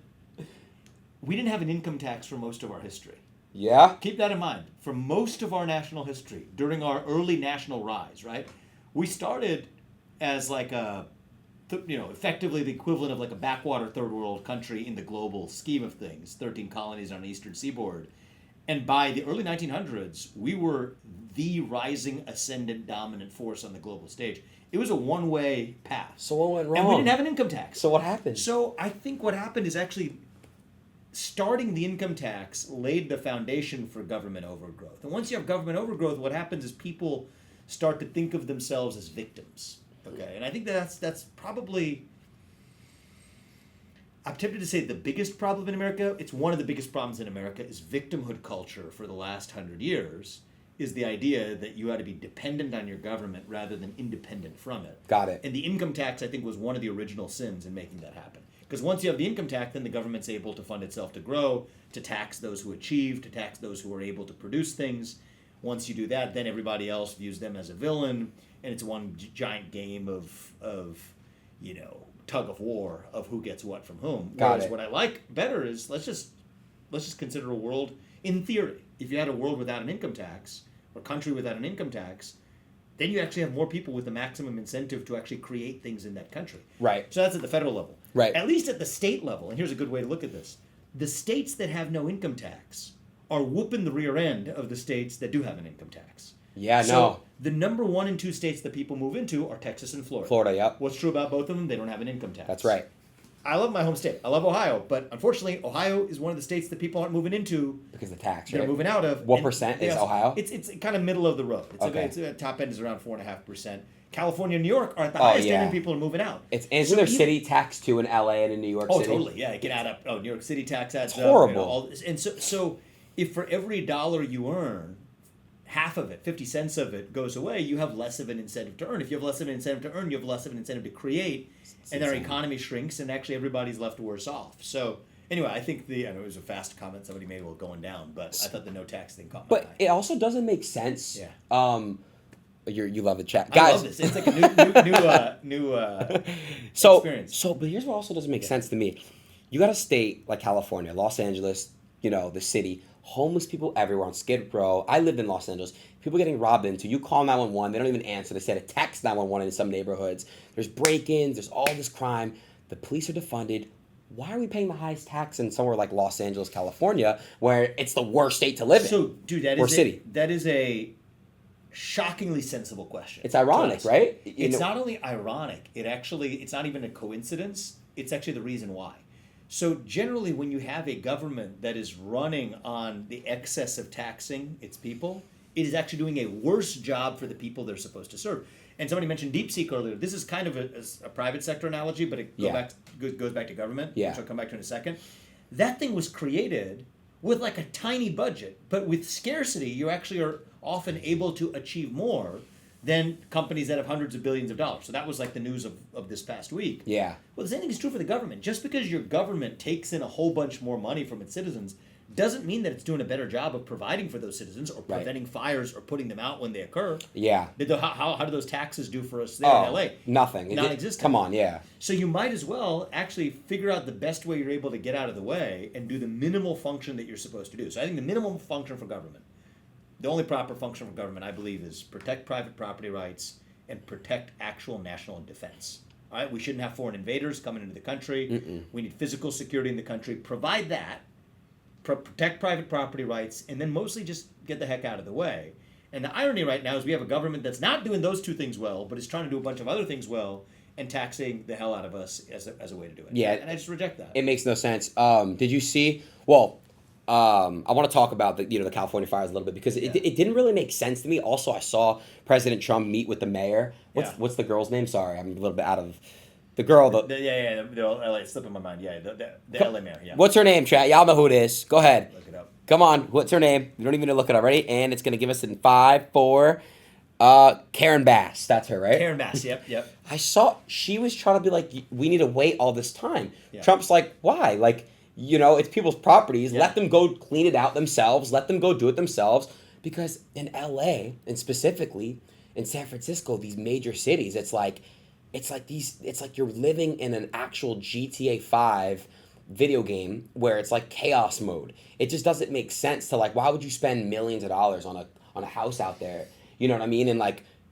we didn't have an income tax for most of our history. Yeah? Keep that in mind. For most of our national history, during our early national rise, right? We started as like effectively the equivalent of like a backwater third world country in the global scheme of things, 13 colonies on the eastern seaboard. And by the early 1900s, we were the rising, ascendant, dominant force on the global stage. It was a one-way path. So what went wrong? And we didn't have an income tax. So what happened? So I think what happened is actually starting the income tax laid the foundation for government overgrowth. And once you have government overgrowth, what happens is people start to think of themselves as victims. Okay, and I think that's probably... I'm tempted to say the biggest problem in America, it's one of the biggest problems in America, is victimhood culture for the last 100 years, is the idea that you ought to be dependent on your government rather than independent from it. Got it. And the income tax, I think, was one of the original sins in making that happen. Because once you have the income tax, then the government's able to fund itself to grow, to tax those who achieve, to tax those who are able to produce things. Once you do that, then everybody else views them as a villain, and it's one giant game of tug of war of who gets what from whom. Whereas what I like better is let's just consider a world in theory. If you had a world without an income tax or a country without an income tax, then you actually have more people with the maximum incentive to actually create things in that country. Right. So that's at the federal level. Right. At least at the state level, and here's a good way to look at this. The states that have no income tax are whooping the rear end of the states that do have an income tax. Yeah, So the number 1 and 2 states that people move into are Texas and Florida. Florida, yep. What's true about both of them? They don't have an income tax. That's right. I love my home state. I love Ohio, but unfortunately, Ohio is one of the states that people aren't moving into. Because of the tax, They're right? moving out of. What percent is Ohio? It's kind of middle of the road. It's top end is around 4.5%. California and New York are at the Oh, highest yeah. end, and people are moving out. Isn't there city tax too in LA and in New York Oh, City? totally. Yeah, it can add up. Oh, New York City tax adds up. Horrible. And so if for every dollar you earn, half of it, 50 cents of it, goes away, you have less of an incentive to earn. If you have less of an incentive to earn, you have less of an incentive to create, and our economy shrinks, and actually everybody's left worse off. So anyway, I think I know it was a fast comment somebody made while going down, but I thought the no tax thing caught my eye. But it also doesn't make sense. Yeah. You love the chat, I guys. love this. It's like a new experience. But here's what also doesn't make sense to me. You got a state like California, Los Angeles, the city, homeless people everywhere on Skid Row. I lived in Los Angeles. People getting robbed into. You call 911, they don't even answer. They send a text 911 in some neighborhoods. There's break-ins. There's all this crime. The police are defunded. Why are we paying the highest tax in somewhere like Los Angeles, California, where it's the worst state to live in? So, dude, that is a shockingly sensible question. It's ironic, right? It's not only ironic, it's not even a coincidence, it's actually the reason why. So generally when you have a government that is running on the excess of taxing its people, it is actually doing a worse job for the people they're supposed to serve. And somebody mentioned DeepSeek earlier. This is kind of a private sector analogy, but it goes back to government, which I'll come back to in a second. That thing was created with like a tiny budget, but with scarcity, you actually are often able to achieve more than companies that have hundreds of billions of dollars. So that was like the news of this past week. Yeah. Well, the same thing is true for the government. Just because your government takes in a whole bunch more money from its citizens doesn't mean that it's doing a better job of providing for those citizens or preventing fires or putting them out when they occur. Yeah. How do those taxes do for us there in LA? Nothing. Non-existent. Come on, yeah. So you might as well actually figure out the best way you're able to get out of the way and do the minimal function that you're supposed to do. So I think the minimum function for government, the only proper function for government, I believe, is protect private property rights and protect actual national defense. All right, we shouldn't have foreign invaders coming into the country. Mm-mm. We need physical security in the country. Provide that, protect private property rights, and then mostly just get the heck out of the way. And the irony right now is we have a government that's not doing those two things well, but is trying to do a bunch of other things well and taxing the hell out of us as a way to do it. Yeah, and I just reject that. It makes no sense. Did you see? Well, I want to talk about the California fires a little bit because it didn't really make sense to me. Also, I saw President Trump meet with the mayor. What's the girl's name? Sorry, I'm a little bit out of the girl. The LA, it's slipping my mind. Yeah, the LA mayor. Yeah. What's her name, chat? Y'all know who it is. Go ahead. Look it up. Come on. What's her name? You don't even need to look it up. Ready? And it's gonna give us in 5, 4. Karen Bass. That's her, right? Karen Bass. Yep. I saw she was trying to be like, we need to wait all this time. Yeah. Trump's like, why? Like, it's people's properties. Yeah. Let them go clean it out themselves. Let them go do it themselves. Because in LA and specifically in San Francisco, these major cities, it's like you're living in an actual GTA 5 video game where it's like chaos mode. It just doesn't make sense to why would you spend millions of dollars on a house out there? You know what I mean? And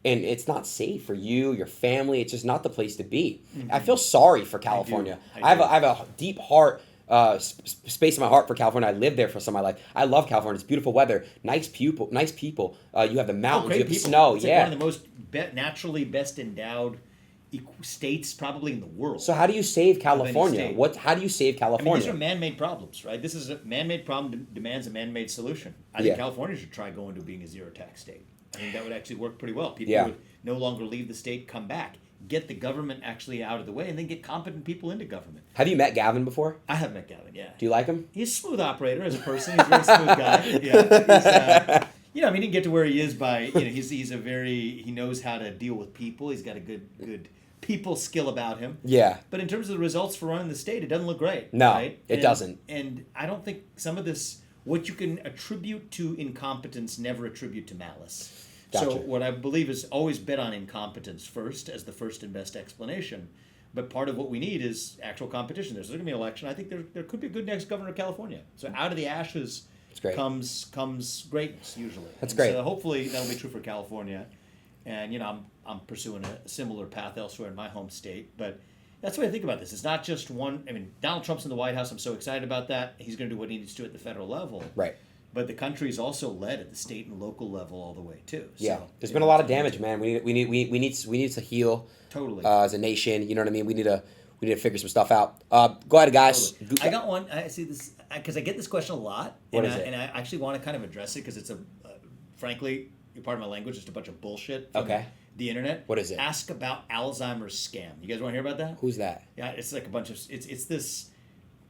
it's not safe for you, your family. It's just not the place to be. Mm-hmm. I feel sorry for California. I have a deep heart. Space in my heart for California. I lived there for some of my life. I love California. It's beautiful weather, nice people. You have the mountains, you have the snow. It's one of the most naturally best endowed states probably in the world. So how do you save California? How do you save California? These are man-made problems, right? This is a man-made problem demands a man-made solution. I think California should try going to being a zero-tax state. I think that would actually work pretty well. People would no longer leave the state, come back. Get the government actually out of the way, and then get competent people into government. Have you met Gavin before? I have met Gavin, yeah. Do you like him? He's a smooth operator as a person. He's a very smooth guy. Yeah. He didn't get to where he is by, he knows how to deal with people. He's got a good people skill about him. Yeah. But in terms of the results for running the state, it doesn't look great. No, right? It doesn't. And I don't think some of this, what you can attribute to incompetence, never attribute to malice. Gotcha. So what I believe is always bet on incompetence first as the first and best explanation. But part of what we need is actual competition. There's going to be an election. I think there could be a good next governor of California. So out of the ashes comes greatness usually. That's great. So hopefully that'll be true for California. And I'm pursuing a similar path elsewhere in my home state. But that's the way I think about this. It's not just one. Donald Trump's in the White House. I'm so excited about that. He's going to do what he needs to at the federal level. Right. But the country is also led at the state and local level all the way too. Yeah, there's been a lot of damage, man. We need to heal. Totally. As a nation, you know what I mean. We need to figure some stuff out. Go ahead, guys. Totally. I got one. I see this because I get this question a lot, and I actually want to kind of address it because it's frankly, part of my language, just a bunch of bullshit. From the internet. What is it? Ask about Alzheimer's Scam. You guys want to hear about that? Who's that? Yeah, it's like a bunch of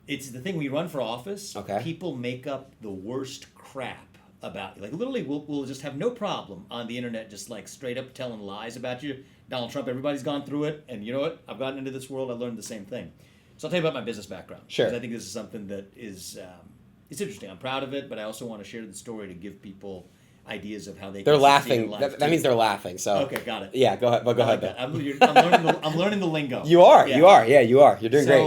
It's the thing we run for office. Okay. People make up the worst crap about you. Like literally, we'll just have no problem on the internet, just like straight up telling lies about you. Donald Trump. Everybody's gone through it, and you know what? I've gotten into this world. I learned the same thing. So I'll tell you about my business background. Sure. Because I think this is something that is it's interesting. I'm proud of it, but I also want to share the story to give people ideas of how they. They're can laughing. That means they're laughing. So okay, got it. Yeah, go ahead. But go ahead. That. I'm learning the lingo. You are. Yeah. You are. Yeah, you are. You're doing great.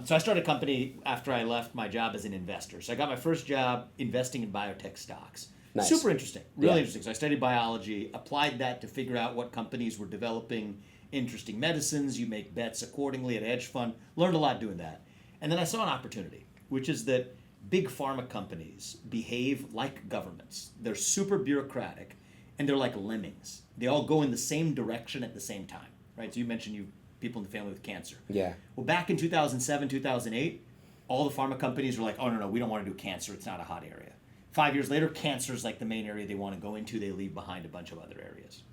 So I started a company after I left my job as an investor. So I got my first job investing in biotech stocks. Nice. Super interesting. Really interesting. So I studied biology, applied that to figure out what companies were developing interesting medicines. You make bets accordingly at a hedge fund. Learned a lot doing that. And then I saw an opportunity, which is that big pharma companies behave like governments. They're super bureaucratic, and they're like lemmings. They all go in the same direction at the same time, right? So you mentioned people in the family with cancer. Yeah. Well, back in 2007, 2008, all the pharma companies were like, oh, no, we don't want to do cancer. It's not a hot area. 5 years later, cancer is like the main area they want to go into. They leave behind a bunch of other areas.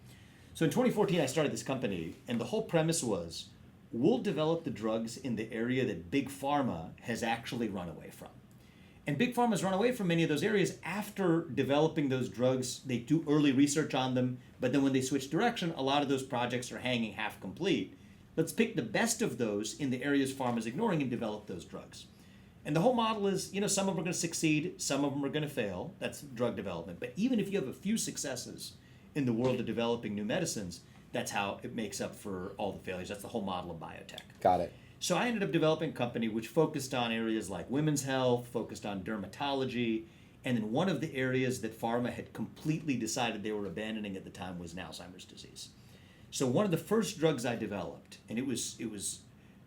So in 2014, I started this company, and the whole premise was, we'll develop the drugs in the area that Big Pharma has actually run away from. And Big Pharma's run away from many of those areas after developing those drugs. They do early research on them, but then when they switch direction, a lot of those projects are hanging half complete. Let's pick the best of those in the areas pharma's ignoring and develop those drugs. And the whole model is, some of them are going to succeed, some of them are going to fail. That's drug development. But even if you have a few successes in the world of developing new medicines, that's how it makes up for all the failures. That's the whole model of biotech. Got it. So I ended up developing a company which focused on areas like women's health, focused on dermatology, and then one of the areas that pharma had completely decided they were abandoning at the time was Alzheimer's disease. So one of the first drugs I developed, and it was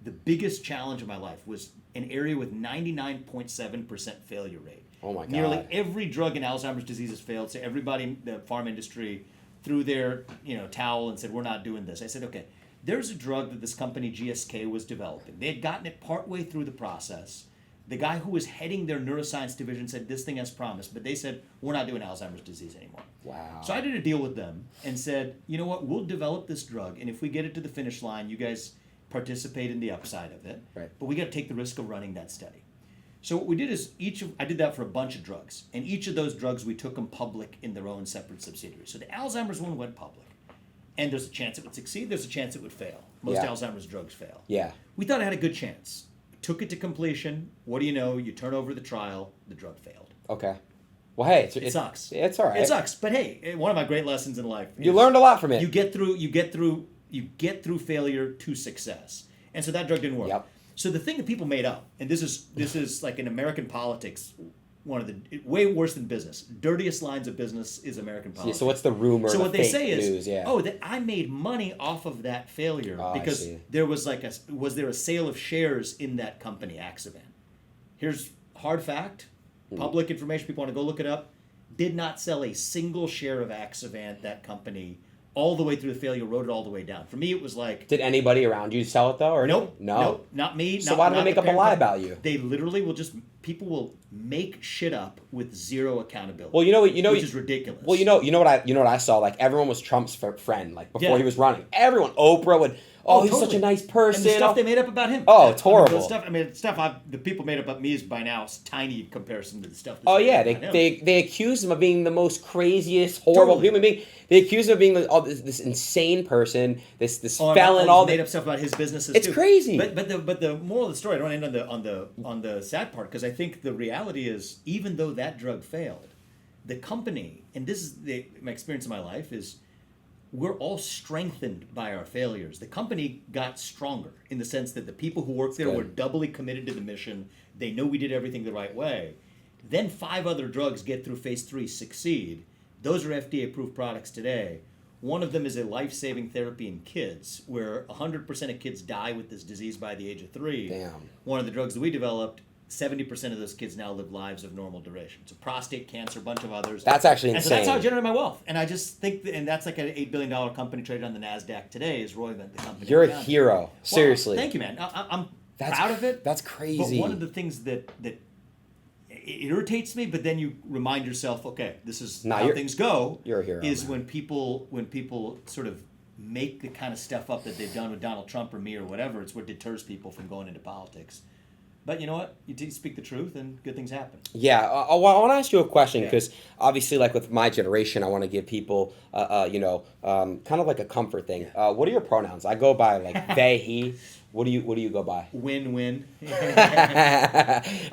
the biggest challenge of my life, was an area with 99.7% failure rate. Oh my God. Nearly every drug in Alzheimer's disease has failed. So everybody in the pharma industry threw their towel and said, we're not doing this. I said, okay, there's a drug that this company GSK was developing. They had gotten it partway through the process. The guy who was heading their neuroscience division said, this thing has promise, but they said, we're not doing Alzheimer's disease anymore. Wow. So I did a deal with them and said, you know what, we'll develop this drug, and if we get it to the finish line, you guys participate in the upside of it, right. But we got to take the risk of running that study. So what we did is I did that for a bunch of drugs, and each of those drugs we took them public in their own separate subsidiaries. So the Alzheimer's one went public, and there's a chance it would succeed, there's a chance it would fail. Most Alzheimer's drugs fail. Yeah. We thought it had a good chance. Took it to completion. What do you know? You turn over the trial, the drug failed. Okay. Well, hey, it sucks. It's all right. It sucks, but hey, one of my great lessons in life. You learned a lot from it. You get through failure to success, and so that drug didn't work. Yep. So the thing that people made up, and this is like in American politics, one of the way worse than business, dirtiest lines of business is American politics. So what's the rumor? So the what they fake say is, news, that I made money off of that failure Oh, because there was was there a sale of shares in that company, Axovan. Here's hard fact, public information. People want to go look it up. Did not sell a single share of Axovan, that company, all the way through the failure, wrote it all the way down. For me, it was like... Did anybody around you sell it, though? Or Nope. No. Nope, not me. So why do they make up a lie about you? They literally will just... People will make shit up with zero accountability. Well, which is ridiculous. Well, you know what I saw? Like, everyone was Trump's friend, like, before he was running. Everyone. Oprah would... Oh, he's totally. such a nice person. And the stuff they made up about him. Oh, it's horrible. The stuff the people made up about me is by now tiny in comparison to the stuff. They accused him of being the most craziest, horrible human being. They accused him of being this insane person, this felon. All made up stuff about his businesses. It's crazy. But the moral of the story, I don't end on the sad part, because I think the reality is, even though that drug failed, the company, and this is my experience in my life, is we're all strengthened by our failures. The company got stronger in the sense that the people who worked there were doubly committed to the mission. They know we did everything the right way. Then 5 other drugs get through phase 3, succeed. Those are FDA-approved products today. One of them is a life-saving therapy in kids, where 100% of kids die with this disease by the age of 3. Damn. One of the drugs that we developed, 70% of those kids now live lives of normal duration. So prostate cancer, a bunch of others. That's actually insane. And so that's how I generate my wealth. And I just think, and that's like an $8 billion company traded on the NASDAQ today, is Roivant, the company. You're a hero. Well, Seriously. Thank you, man. I'm proud of it. That's crazy. But one of the things that it irritates me, but then you remind yourself, okay, this is how things go. You're a hero, is man. when people sort of make the kind of stuff up that they've done with Donald Trump or me or whatever. It's what deters people from going into politics. But you know what? You speak the truth, and good things happen. Yeah, I want to ask you a question, because obviously, like with my generation, I want to give people, kind of like a comfort thing. What are your pronouns? I go by like they, he. What do you go by? Win-win.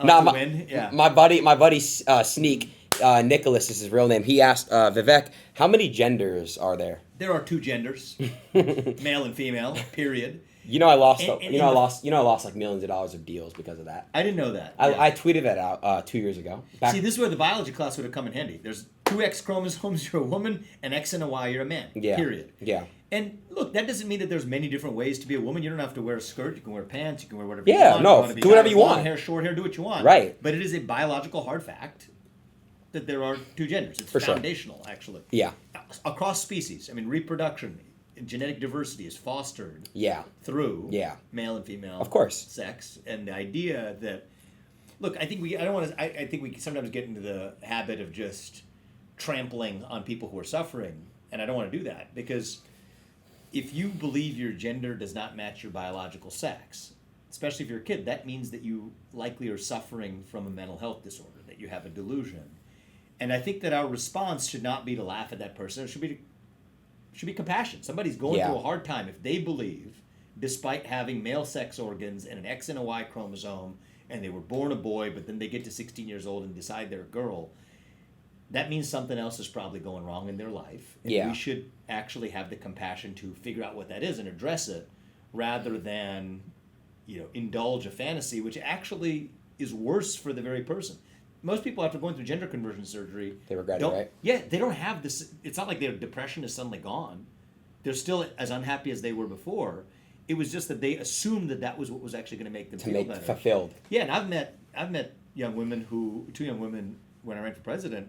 My buddy, Sneak, Nicholas is his real name. He asked Vivek, how many genders are there? There are 2 genders, male and female. Period. I lost like millions of dollars of deals because of that. I didn't know that. I tweeted that out 2 years ago. See, this is where the biology class would have come in handy. There's 2 X chromosomes, you're a woman, an X and a Y, you're a man. Yeah. Period. Yeah. And look, that doesn't mean that there's many different ways to be a woman. You don't have to wear a skirt. You can wear pants. You can wear whatever you want. Do whatever you want. Long hair, short hair, do what you want. Right. But it is a biological hard fact that there are 2 genders. It's foundational, actually. Yeah. Across species. I mean, reproduction, genetic diversity is fostered through male and female of course sex. And the idea that... look, I think we. I don't want to. I think we sometimes get into the habit of just trampling on people who are suffering, and I don't want to do that because if you believe your gender does not match your biological sex, especially if you're a kid, that means that you likely are suffering from a mental health disorder, that you have a delusion. And I think that our response should not be to laugh at that person. It should be compassion. Somebody's going through a hard time if they believe, despite having male sex organs and an X and a Y chromosome, and they were born a boy, but then they get to 16 years old and decide they're a girl, that means something else is probably going wrong in their life. And we should actually have the compassion to figure out what that is and address it rather than, indulge a fantasy, which actually is worse for the very person. Most people, after going through gender conversion surgery, they regret it, right? Yeah, they don't have this. It's not like their depression is suddenly gone. They're still as unhappy as they were before. It was just that they assumed that was what was actually going to make them feel better. Fulfilled. Yeah, and I've met two young women when I ran for president,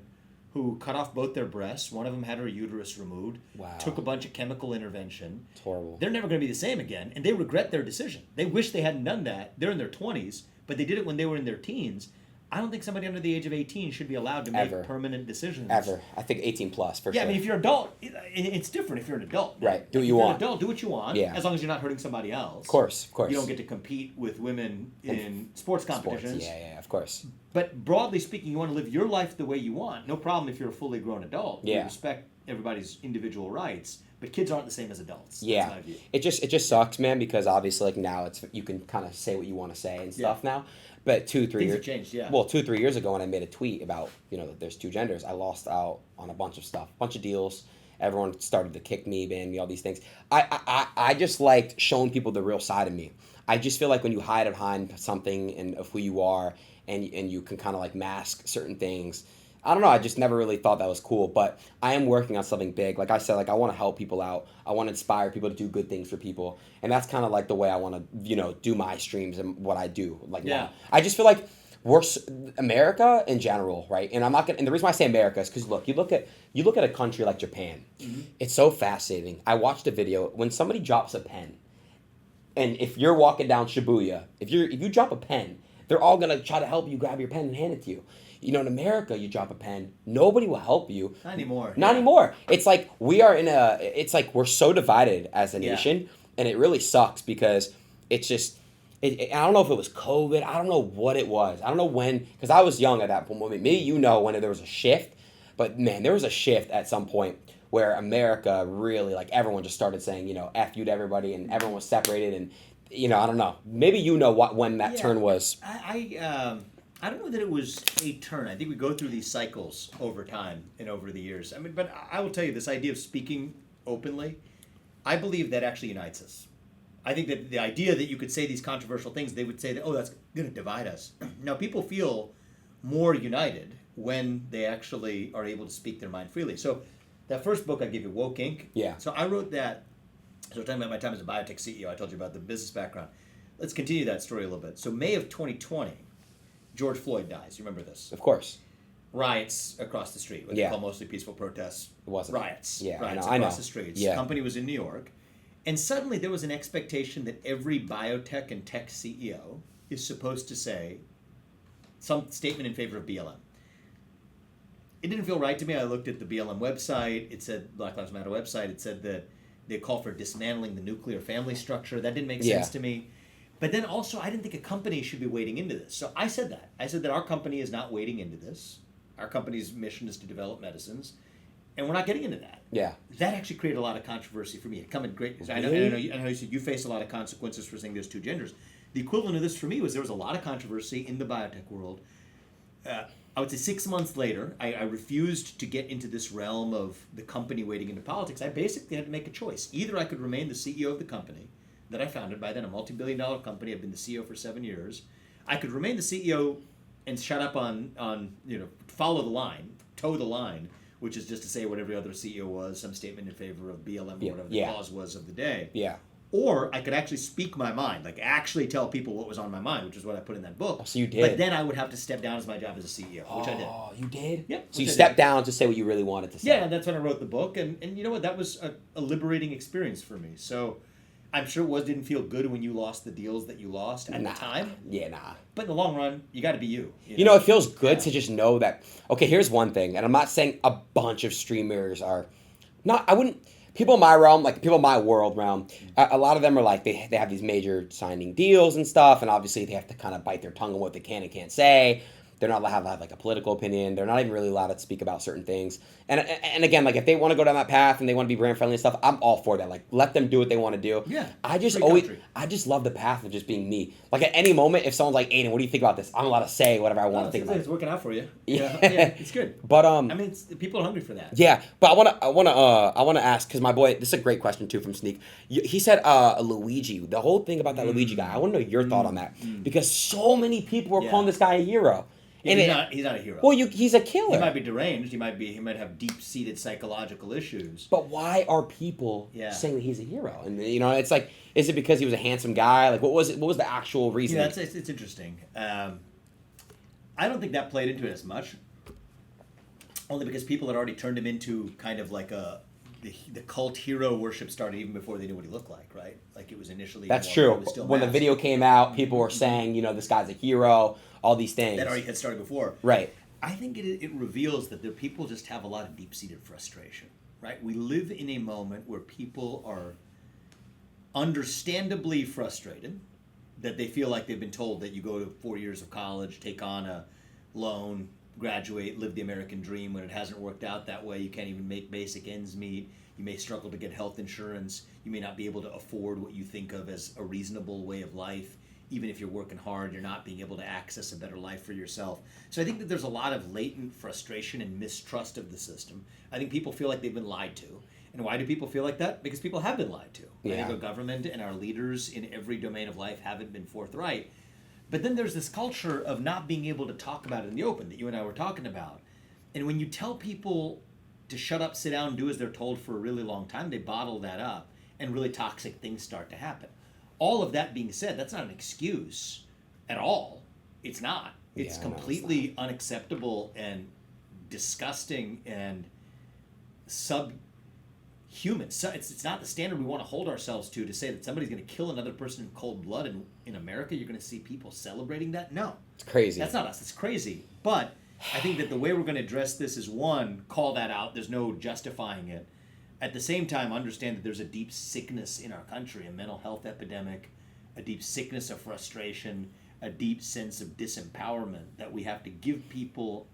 who cut off both their breasts. One of them had her uterus removed. Wow. Took a bunch of chemical intervention. It's horrible. They're never going to be the same again, and they regret their decision. They wish they hadn't done that. They're in their 20s, but they did it when they were in their teens. I don't think somebody under the age of 18 should be allowed to make permanent decisions. Ever. I think 18 plus, for sure. Yeah, I mean, if you're an adult, it's different if you're an adult. Right. Do what if you you're want. an adult, do what you want, as long as you're not hurting somebody else. Of course. You don't get to compete with women in sports competitions. Yeah, of course. But broadly speaking, you want to live your life the way you want. No problem if you're a fully grown adult. Yeah. You respect everybody's individual rights. But kids aren't the same as adults. Yeah. That's my view. It just sucks, man, because obviously now you can kind of say what you want to say and stuff now. But 2-3 years Things have changed, yeah. Well, 2-3 years ago when I made a tweet about, that there's two genders, I lost out on a bunch of stuff, a bunch of deals. Everyone started to kick me, ban me, all these things. I just liked showing people the real side of me. I just feel like when you hide behind something and of who you are and you can kind of like mask certain things, I don't know, I just never really thought that was cool, but I am working on something big. Like I said, I want to help people out. I want to inspire people to do good things for people. And that's kind of like the way I want to, do my streams and what I do. Now. I just feel like America in general, right? And and the reason why I say America is because look, you look at a country like Japan. Mm-hmm. It's so fascinating. I watched a video when somebody drops a pen, and if you're walking down Shibuya, if you drop a pen, they're all gonna try to help you grab your pen and hand it to you. In America, you drop a pen, nobody will help you. Not anymore. Not anymore. It's like it's like we're so divided as a nation, and it really sucks because it's just, I don't know if it was COVID. I don't know what it was. I don't know when, because I was young at that point. Maybe when there was a shift, but man, there was a shift at some point where America really, everyone just started saying, F you to everybody, and everyone was separated, and, I don't know. Maybe when that turn was. I don't know that it was a turn. I think we go through these cycles over time and over the years. I mean, but I will tell you, this idea of speaking openly, I believe that actually unites us. I think that the idea that you could say these controversial things, they would say that, that's going to divide us. Now, people feel more united when they actually are able to speak their mind freely. So that first book I gave you, Woke Inc. Yeah. So I wrote that. So talking about my time as a biotech CEO, I told you about the business background. Let's continue that story a little bit. So May of 2020, George Floyd dies. You remember this? Of course. Riots across the street. What they call mostly peaceful protests. It wasn't. Riots. Yeah, riots I know. Across the streets. Yeah. The company was in New York. And suddenly there was an expectation that every biotech and tech CEO is supposed to say some statement in favor of BLM. It didn't feel right to me. I looked at the BLM website. It said, Black Lives Matter website. It said that they call for dismantling the nuclear family structure. That didn't make sense to me. But then also, I didn't think a company should be wading into this. So I said that. I said that our company is not wading into this. Our company's mission is to develop medicines. And we're not getting into that. Yeah. That actually created a lot of controversy for me. It come in great. Really? I know you said you face a lot of consequences for saying there's two genders. The equivalent of this for me was there was a lot of controversy in the biotech world. I would say 6 months later, I refused to get into this realm of the company wading into politics. I basically had to make a choice. Either I could remain the CEO of the company that I founded, by then a multi-billion-dollar company. I've been the CEO for 7 years. I could remain the CEO and shut up on follow the line, toe the line, which is just to say what every other CEO was, some statement in favor of BLM or whatever the cause was of the day. Yeah. Or I could actually speak my mind, actually tell people what was on my mind, which is what I put in that book. Oh, so you did. But then I would have to step down as my job as a CEO, which I did. Oh, you did? Yep. So you stepped down to say what you really wanted to say. Yeah, and that's when I wrote the book. And you know what? That was a liberating experience for me. So I'm sure it didn't feel good when you lost the deals that you lost at the time. Yeah, nah. But in the long run, you got to be you. You know, it feels good to just know that, okay, here's one thing, and I'm not saying a bunch of streamers are not, I wouldn't, people in my realm, like people in my world realm, a lot of them are like, they have these major signing deals and stuff, and obviously they have to kind of bite their tongue on what they can and can't say. They're not allowed to have like a political opinion. They're not even really allowed to speak about certain things. And again, like if they want to go down that path and they want to be brand friendly and stuff, I'm all for that. Like let them do what they want to do. Yeah. I just country. I just love the path of just being me. Like at any moment, if someone's like, Adin, what do you think about this? I'm allowed to say whatever I want to think about. It's working out for you. Yeah. Yeah, it's good. But I mean, people are hungry for that. Yeah, but I wanna ask, because my boy, this is a great question too from Sneak. He said Luigi, the whole thing about that Luigi guy. I want to know your thought on that, because so many people were calling this guy a hero. Yeah, and he's not a hero. Well, he's a killer. He might be deranged. He might have deep-seated psychological issues. But why are people saying that he's a hero? And you know, it's like, is it because he was a handsome guy? Like, what was it? What was the actual reason? Yeah, it's interesting. I don't think that played into it as much. Only because people had already turned him into kind of like the cult hero worship started even before they knew what he looked like, right? Like it was initially. That's true. When the video came out, people were saying, you know, this guy's a hero. All these things that already had started before. Right. I think it reveals that people just have a lot of deep-seated frustration, right? We live in a moment where people are understandably frustrated that they feel like they've been told that you go to 4 years of college, take on a loan, graduate, live the American dream. When it hasn't worked out that way, you can't even make basic ends meet. You may struggle to get health insurance. You may not be able to afford what you think of as a reasonable way of life. Even if you're working hard, you're not being able to access a better life for yourself. So I think that there's a lot of latent frustration and mistrust of the system. I think people feel like they've been lied to. And why do people feel like that? Because people have been lied to. Yeah. I think our government and our leaders in every domain of life haven't been forthright. But then there's this culture of not being able to talk about it in the open that you and I were talking about. And when you tell people to shut up, sit down, do as they're told for a really long time, they bottle that up and really toxic things start to happen. All of that being said, that's not an excuse at all. It's not. It's completely unacceptable and disgusting and subhuman. So it's not the standard we want to hold ourselves to say that somebody's going to kill another person in cold blood. And in America, you're going to see people celebrating that? No. It's crazy. That's not us. It's crazy. But I think that the way we're going to address this is, one, call that out. There's no justifying it. At the same time, understand that there's a deep sickness in our country, a mental health epidemic, a deep sickness of frustration, a deep sense of disempowerment, that we have to give people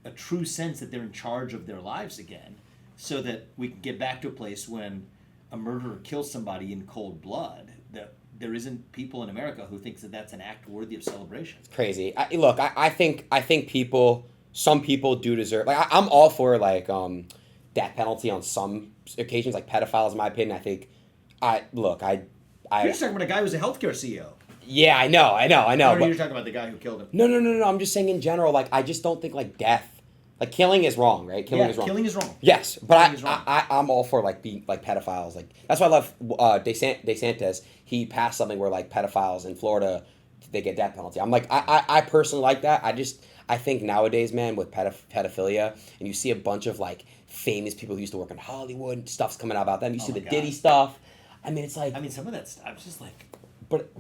a true sense that they're in charge of their lives again, so that we can get back to a place when a murderer kills somebody in cold blood, that there isn't people in America who thinks that that's an act worthy of celebration. It's crazy. I think some people do deserve, like, I'm all for, like, death penalty on some occasions, like pedophiles, in my opinion. I think, You're just talking about a guy who's a healthcare CEO. Yeah, I know. Or you're talking about the guy who killed him. No. I'm just saying in general, like, I just don't think, like, death, like, killing is wrong, right? Killing is wrong. Yes, but I'm all for, like, being, like, pedophiles. Like, that's why I love DeSantis. He passed something where, like, pedophiles in Florida, they get death penalty. I'm like, I personally like that. I think nowadays, man, with pedophilia, and you see a bunch of, like, famous people who used to work in Hollywood, stuff's coming out about them. You see the Diddy stuff. I mean, it's like... I mean, some of that stuff, I was just like... But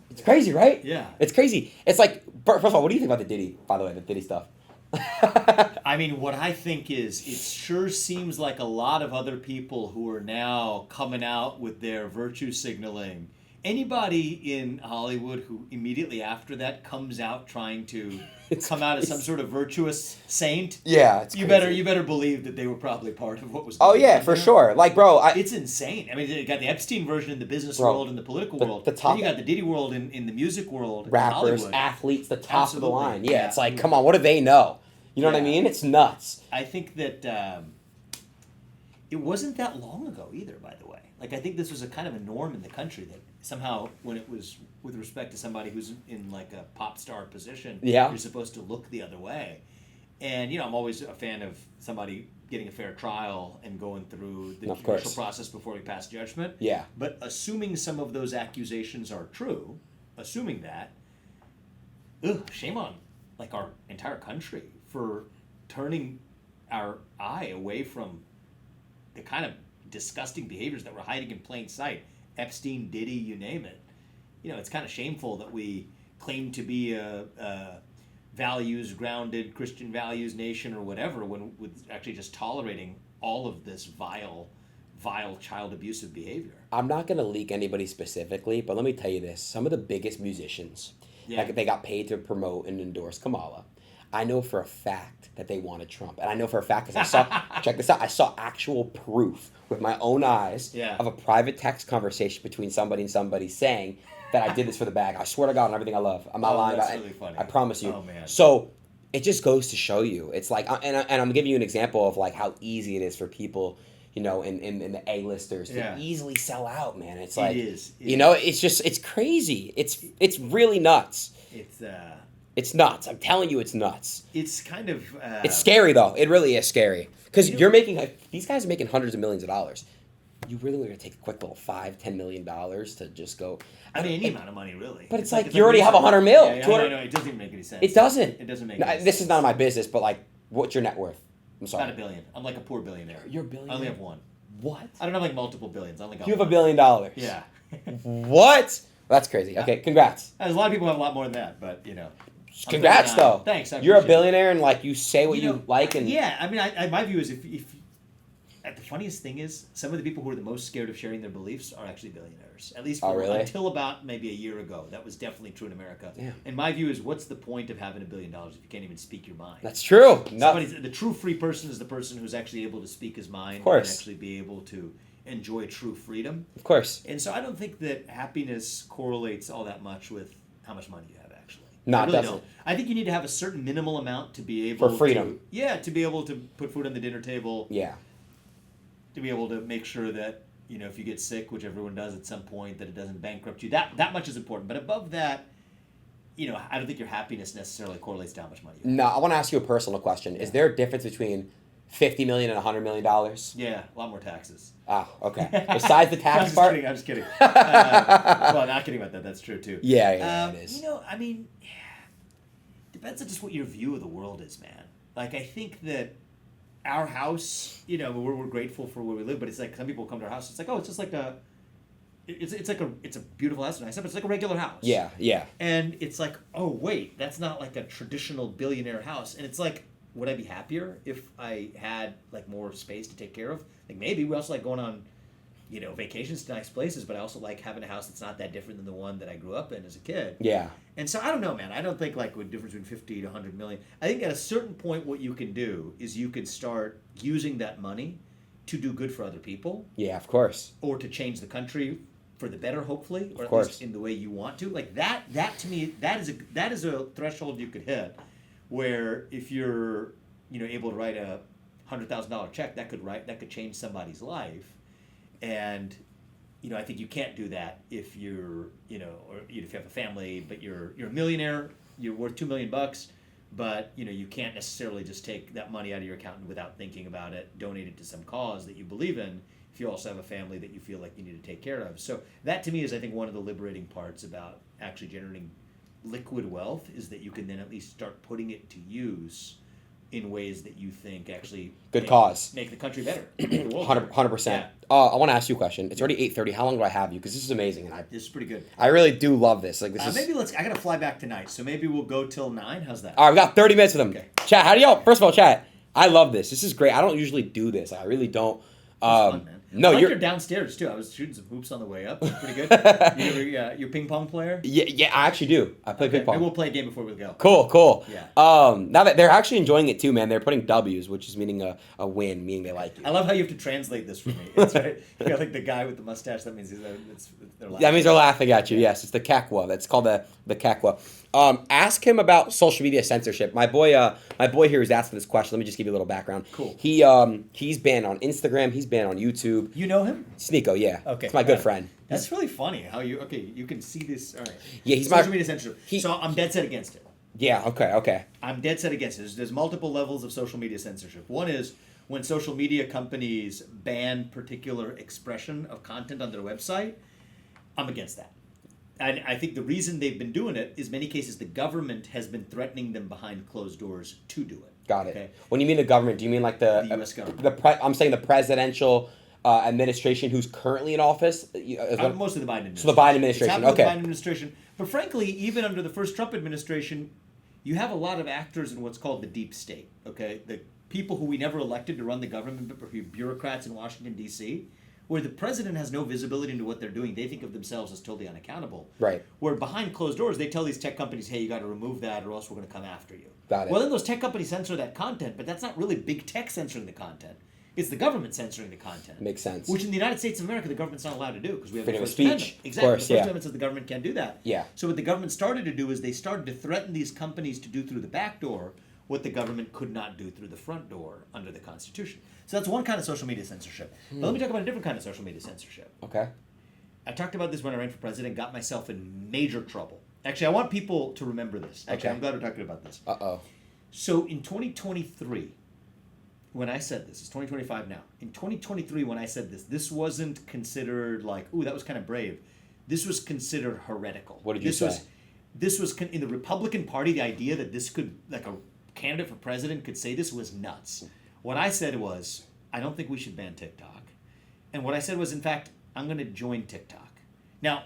it's crazy, right? Yeah. It's crazy. It's like... First of all, what do you think about the Diddy, by the way, the Diddy stuff? I mean, what I think is, it sure seems like a lot of other people who are now coming out with their virtue signaling. Anybody in Hollywood who immediately after that comes out trying to come out as some sort of virtuous saint, yeah, you better believe that they were probably part of what was going on. Oh yeah, for sure. Like, bro, it's insane. I mean, you got the Epstein version in the business world and the political world. Then you got the Diddy world in the music world. Rappers, athletes, the top of the line. Yeah, it's like, come on, what do they know? You know what I mean? It's nuts. I think that it wasn't that long ago either, by the way. Like, I think this was a kind of a norm in the country that somehow, when it was with respect to somebody who's in, like, a pop star position, you're supposed to look the other way. And, you know, I'm always a fan of somebody getting a fair trial and going through the judicial process before we pass judgment. Yeah. But assuming some of those accusations are true, assuming that, shame on, like, our entire country for turning our eye away from the kind of disgusting behaviors that were hiding in plain sight Epstein, Diddy, you name it. You know, it's kind of shameful that we claim to be a values grounded Christian values nation or whatever when with actually just tolerating all of this vile child abusive behavior. I'm not going to leak anybody specifically, but let me tell you this. Some of the biggest musicians, like they got paid to promote and endorse Kamala. I know for a fact that they wanted Trump. And I know for a fact because I saw, check this out, I saw actual proof with my own eyes of a private text conversation between somebody and somebody saying that I did this for the bag. I swear to God on everything I love. I'm not lying about it. Really funny. I promise you. Oh, man. So it just goes to show you. It's like, and I'm giving you an example of like how easy it is for people, you know, in the A-listers to easily sell out, man. It's like, you know, it's just, it's crazy. It's really nuts. It's nuts. I'm telling you, it's nuts. It's kind of... it's scary, though. It really is scary. Because you're making... These guys are making hundreds of millions of dollars. You really want to take a quick little $5-10 million to just go... I mean, any amount of money, really. But it's like you already have 100 mil. Yeah, no, it doesn't even make any sense. It doesn't. It doesn't make any sense. This is none of my business, but like, what's your net worth? I'm sorry. About $1 billion. I'm like a poor billionaire. You're a billionaire? I only have one. What? I don't have like multiple billions. I only got You have one. $1 billion. Yeah. What? That's crazy. Okay, congrats. A lot of people have a lot more than that, but, you know... Congrats, though. Thanks. You're a billionaire, and like you say what you like, and yeah. I mean, my view is if the funniest thing is some of the people who are the most scared of sharing their beliefs are actually billionaires. At least until about maybe a year ago, that was definitely true in America. Yeah. And my view is, what's the point of having $1 billion if you can't even speak your mind? That's true. The true free person is the person who's actually able to speak his mind and actually be able to enjoy true freedom. Of course. And so I don't think that happiness correlates all that much with how much money you have. No, I really it doesn't. don't. I think you need to have a certain minimal amount to be able for freedom. To be able to put food on the dinner table. Yeah. To be able to make sure that, you know, if you get sick, which everyone does at some point, that it doesn't bankrupt you. That much is important. But above that, you know, I don't think your happiness necessarily correlates to how much money you have. No, I want to ask you a personal question. Yeah. Is there a difference between $50 million and $100 million? Yeah, a lot more taxes. Ah, okay. Besides the tax part? I'm just kidding. Well, not kidding about that. That's true, too. Yeah, it is. You know, I mean... Depends on just what your view of the world is, man. Like, I think that our house, you know, we're grateful for where we live, but it's like some people come to our house, it's like, oh, it's just like it's a beautiful house, nice, but it's like a regular house. Yeah, yeah. And it's like, oh, wait, that's not like a traditional billionaire house. And it's like, would I be happier if I had like more space to take care of? Like maybe we also like going on, you know, vacations to nice places, but I also like having a house that's not that different than the one that I grew up in as a kid. Yeah. And so I don't know, man. I don't think like with difference between 50 to 100 million. I think at a certain point what you can do is you can start using that money to do good for other people. Yeah, of course. Or to change the country for the better, hopefully, or of course. At least in the way you want to. Like that to me, that is a threshold you could hit where if you're, you know, able to write a $100,000 check, that could change somebody's life. And, you know, I think you can't do that if you're, you know, or if you have a family, but you're a millionaire, you're worth $2 million, but, you know, you can't necessarily just take that money out of your account without thinking about it, donate it to some cause that you believe in, if you also have a family that you feel like you need to take care of. So that to me is, I think, one of the liberating parts about actually generating liquid wealth is that you can then at least start putting it to use in ways that you think actually make the country better. 100%. Yeah. I want to ask you a question. It's already 8:30. How long do I have you? Because this is amazing, and this is pretty good. I really do love this. Like this is. Maybe I gotta fly back tonight, so maybe we'll go till 9. How's that? All right, we got 30 minutes with them. Okay. Chat. How do y'all? First of all, chat. I love this. This is great. I don't usually do this. I really don't. Fun, man. No, you're downstairs too. I was shooting some hoops on the way up. Pretty good. You're a ping pong player? Yeah, I actually do. I play ping pong. Maybe we'll play a game before we go. Cool. Yeah. Now that they're actually enjoying it too, man. They're putting W's, which is meaning a win, meaning they like you. I love how you have to translate this for me. It's right. You got like the guy with the mustache. That means they're laughing. That means they're laughing at you. Yes, it's the Kekwa. That's called the Kekwa. Ask him about social media censorship. My boy here is asking this question. Let me just give you a little background. Cool. He's banned on Instagram. He's banned on YouTube. You know him? Sneeko, yeah. Okay. It's my good friend. That's really funny how you can see this. All right. Yeah, he's social media censorship. So I'm dead set against it. Yeah. Okay. I'm dead set against it. There's multiple levels of social media censorship. One is when social media companies ban particular expression of content on their website. I'm against that. And I think the reason they've been doing it is many cases the government has been threatening them behind closed doors to do it. Got it. Okay? When you mean the government, do you mean like the U.S. government? I'm saying the presidential administration who's currently in office? Mostly the Biden administration. So the Biden administration, It's happened with okay. the Biden administration. But frankly, even under the first Trump administration, you have a lot of actors in what's called the deep state, okay? The people who we never elected to run the government, but bureaucrats in Washington, D.C., where the president has no visibility into what they're doing. They think of themselves as totally unaccountable. Right. Where behind closed doors, they tell these tech companies, hey, you got to remove that or else we're going to come after you. Got it. Well, then those tech companies censor that content, but that's not really big tech censoring the content. It's the government censoring the content. Makes sense. Which in the United States of America, the government's not allowed to do because we have Freedom the of First speech. Amendment. Exactly. Of course, the First yeah. Amendment says the government can't do that. Yeah. So what the government started to do is they started to threaten these companies to do through the back door what the government could not do through the front door under the Constitution. So that's one kind of social media censorship. But let me talk about a different kind of social media censorship. Okay. I talked about this when I ran for president, got myself in major trouble. Actually, I want people to remember this. Actually, Okay. I'm glad we're talking about this. Uh-oh. So in 2023, when I said this, it's 2025 now. In 2023, when I said this, this wasn't considered like, ooh, that was kind of brave. This was considered heretical. What did you say? This was in the Republican Party, the idea that this could, like a candidate for president could say this was nuts. What I said was, I don't think we should ban TikTok. And what I said was, in fact, I'm going to join TikTok. Now,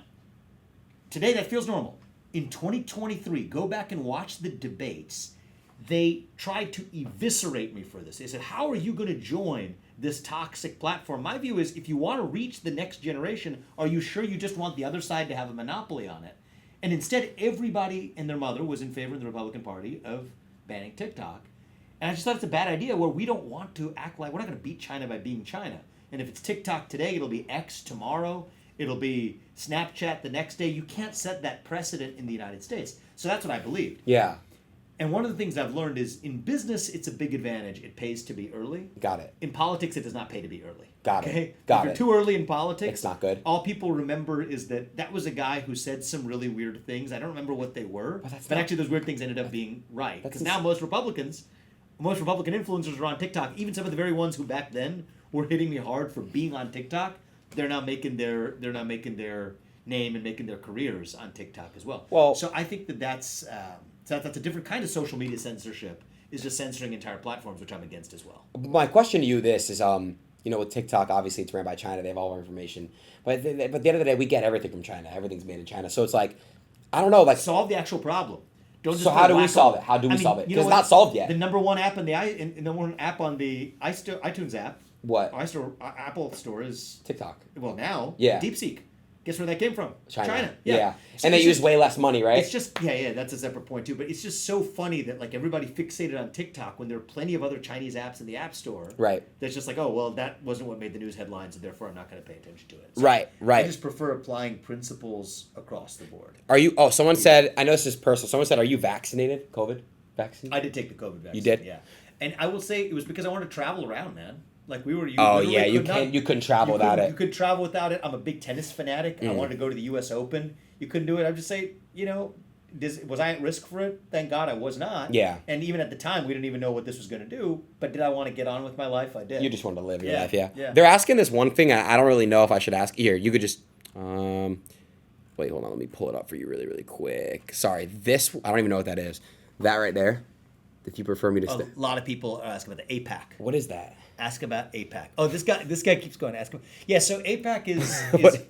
today that feels normal. In 2023, go back and watch the debates. They tried to eviscerate me for this. They said, how are you going to join this toxic platform? My view is, if you want to reach the next generation, are you sure you just want the other side to have a monopoly on it? And instead, everybody and their mother was in favor in the Republican Party of banning TikTok. And I just thought it's a bad idea where we don't want to act like we're not going to beat China by being China. And if it's TikTok today, it'll be X tomorrow. It'll be Snapchat the next day. You can't set that precedent in the United States. So that's what I believed. Yeah. And one of the things I've learned is in business, it's a big advantage. It pays to be early. Got it. In politics, it does not pay to be early. Got okay? it. Got if you're it. too early in politics, It's not good. All people remember is that was a guy who said some really weird things. I don't remember what they were, but actually those weird things ended up being right. Because now most Republican influencers are on TikTok. Even some of the very ones who back then were hitting me hard for being on TikTok, they're now making their name and making their careers on TikTok as well. Well, so I think that's a different kind of social media censorship. Is just censoring entire platforms, which I'm against as well. My question to you this is, with TikTok, obviously it's ran by China. They have all our information. But at the end of the day, we get everything from China. Everything's made in China. So it's like, I don't know. Like, solve the actual problem. Don't just so how do we solve it? How do we solve it? Because it's not solved yet. The number one app on the iTunes app. What? Apple Store is TikTok. Well, now. Yeah. DeepSeek. Guess where that came from? China. Yeah. So and they use way less money, right? It's just that's a separate point too. But it's just so funny that like everybody fixated on TikTok when there are plenty of other Chinese apps in the App Store. Right. That's just like, oh well, that wasn't what made the news headlines, and therefore I'm not going to pay attention to it. So right. I just prefer applying principles across the board. Are you? Oh, someone said. I know this is personal. Someone said, "Are you vaccinated? COVID vaccine?" I did take the COVID vaccine. You did? Yeah. And I will say it was because I wanted to travel around, man. Like we were. You couldn't travel without it. You could travel without it. I'm a big tennis fanatic. I wanted to go to the U.S. Open. You couldn't do it. I'm just saying, was I at risk for it? Thank God I was not. Yeah. And even at the time, we didn't even know what this was going to do. But did I want to get on with my life? I did. You just wanted to live your life, yeah. Yeah. They're asking this one thing. I don't really know if I should ask. Here, you could just. Wait, hold on. Let me pull it up for you really, really quick. Sorry, this. I don't even know what that is. That right there. If you prefer me to stay. A lot of people are asking about the APAC. What is that? Ask about APAC. Oh, this guy keeps going. Ask him. Yeah, so APAC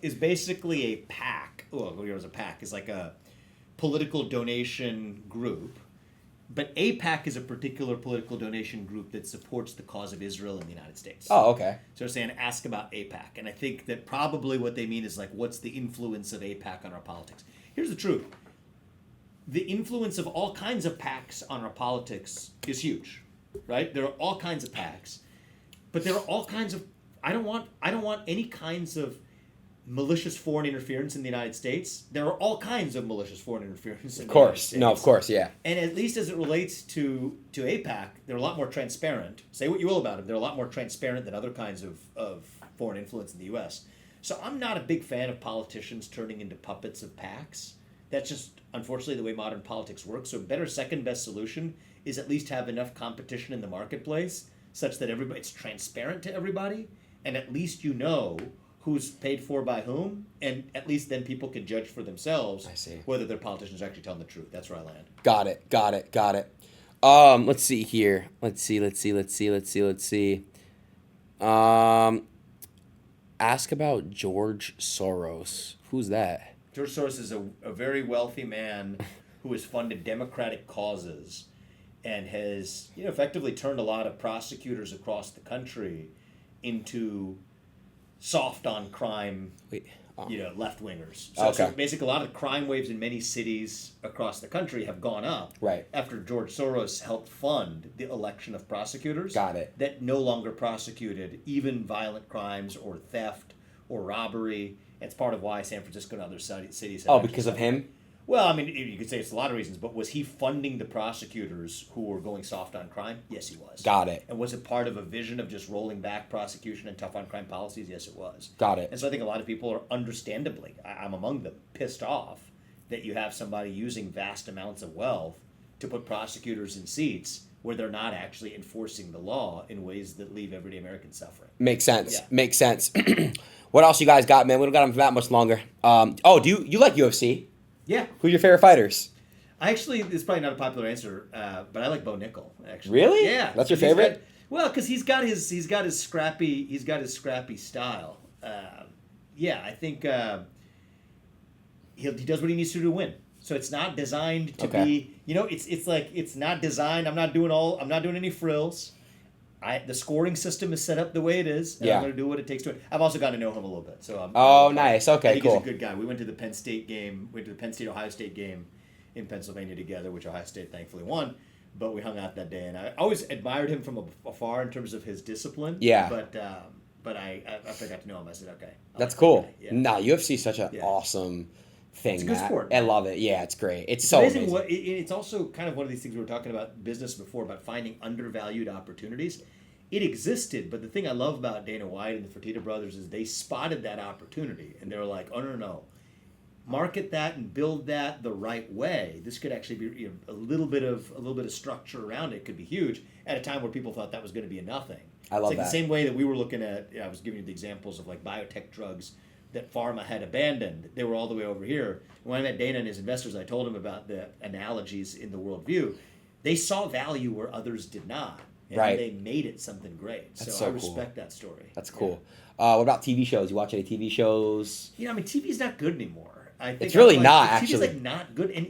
is basically a PAC. Well, it was a PAC. It's like a political donation group. But APAC is a particular political donation group that supports the cause of Israel in the United States. Oh, okay. So they're saying ask about APAC. And I think that probably what they mean is like, what's the influence of APAC on our politics? Here's the truth. The influence of all kinds of PACs on our politics is huge, right? There are all kinds of PACs. But there are all kinds of. I don't want any kinds of malicious foreign interference in the United States. There are all kinds of malicious foreign interference in the United States. No, of course, yeah. And at least as it relates to APAC, they're a lot more transparent. Say what you will about them, they're a lot more transparent than other kinds of foreign influence in the U.S. So I'm not a big fan of politicians turning into puppets of PACs. That's just unfortunately the way modern politics works. So a better second best solution is at least have enough competition in the marketplace such that it's transparent to everybody, and at least you know who's paid for by whom, and at least then people can judge for themselves whether their politicians are actually telling the truth. That's where I land. Got it. Let's see here. Let's see. ask about George Soros. Who's that? George Soros is a very wealthy man who has funded democratic causes and has effectively turned a lot of prosecutors across the country into soft on crime, left wingers. So basically, a lot of the crime waves in many cities across the country have gone up. Right. After George Soros helped fund the election of prosecutors. Got it. That no longer prosecuted even violent crimes or theft or robbery. It's part of why San Francisco and other cities. Oh, because of him? Well, I mean, you could say it's a lot of reasons, but was he funding the prosecutors who were going soft on crime? Yes, he was. Got it. And was it part of a vision of just rolling back prosecution and tough on crime policies? Yes, it was. Got it. And so I think a lot of people are understandably, I'm among them, pissed off that you have somebody using vast amounts of wealth to put prosecutors in seats where they're not actually enforcing the law in ways that leave everyday Americans suffering. Makes sense. Yeah. Makes sense. What else you guys got, man? We don't got them for that much longer. Do you like UFC? Yeah. Who's your favorite fighters? Actually, it's probably not a popular answer, but I like Bo Nickel. Actually, really? Yeah, that's your favorite. Because he's got his scrappy style. I think he does what he needs to win. So it's not designed to be. It's not designed. I'm not doing any frills. The scoring system is set up the way it is, and I'm going to do what it takes to win. I've also got to know him a little bit, so nice. Okay, I think cool. He's a good guy. We went to the Penn State Ohio State game in Pennsylvania together, which Ohio State thankfully won. But we hung out that day, and I always admired him from afar in terms of his discipline. Yeah. But after I got to know him, I said, okay. That's cool. Yeah. Nah, UFC is such an awesome thing. It's a good sport. I love it. Yeah, it's great. It's so amazing. It's also kind of one of these things we were talking about business before, about finding undervalued opportunities. It existed, but the thing I love about Dana White and the Fertitta brothers is they spotted that opportunity, and they were like, oh, no. Market that and build that the right way. This could actually be a little bit of structure around it could be huge at a time where people thought that was going to be a nothing. I love that. The same way that we were looking at. I was giving you the examples of like biotech drugs that pharma had abandoned. They were all the way over here. When I met Dana and his investors, I told him about the analogies in the worldview. They saw value where others did not. And they made it something great. So I respect that story. That's cool. What about TV shows? You watch any TV shows? TV's not good anymore. I think it's really not, actually. TV's not good. And,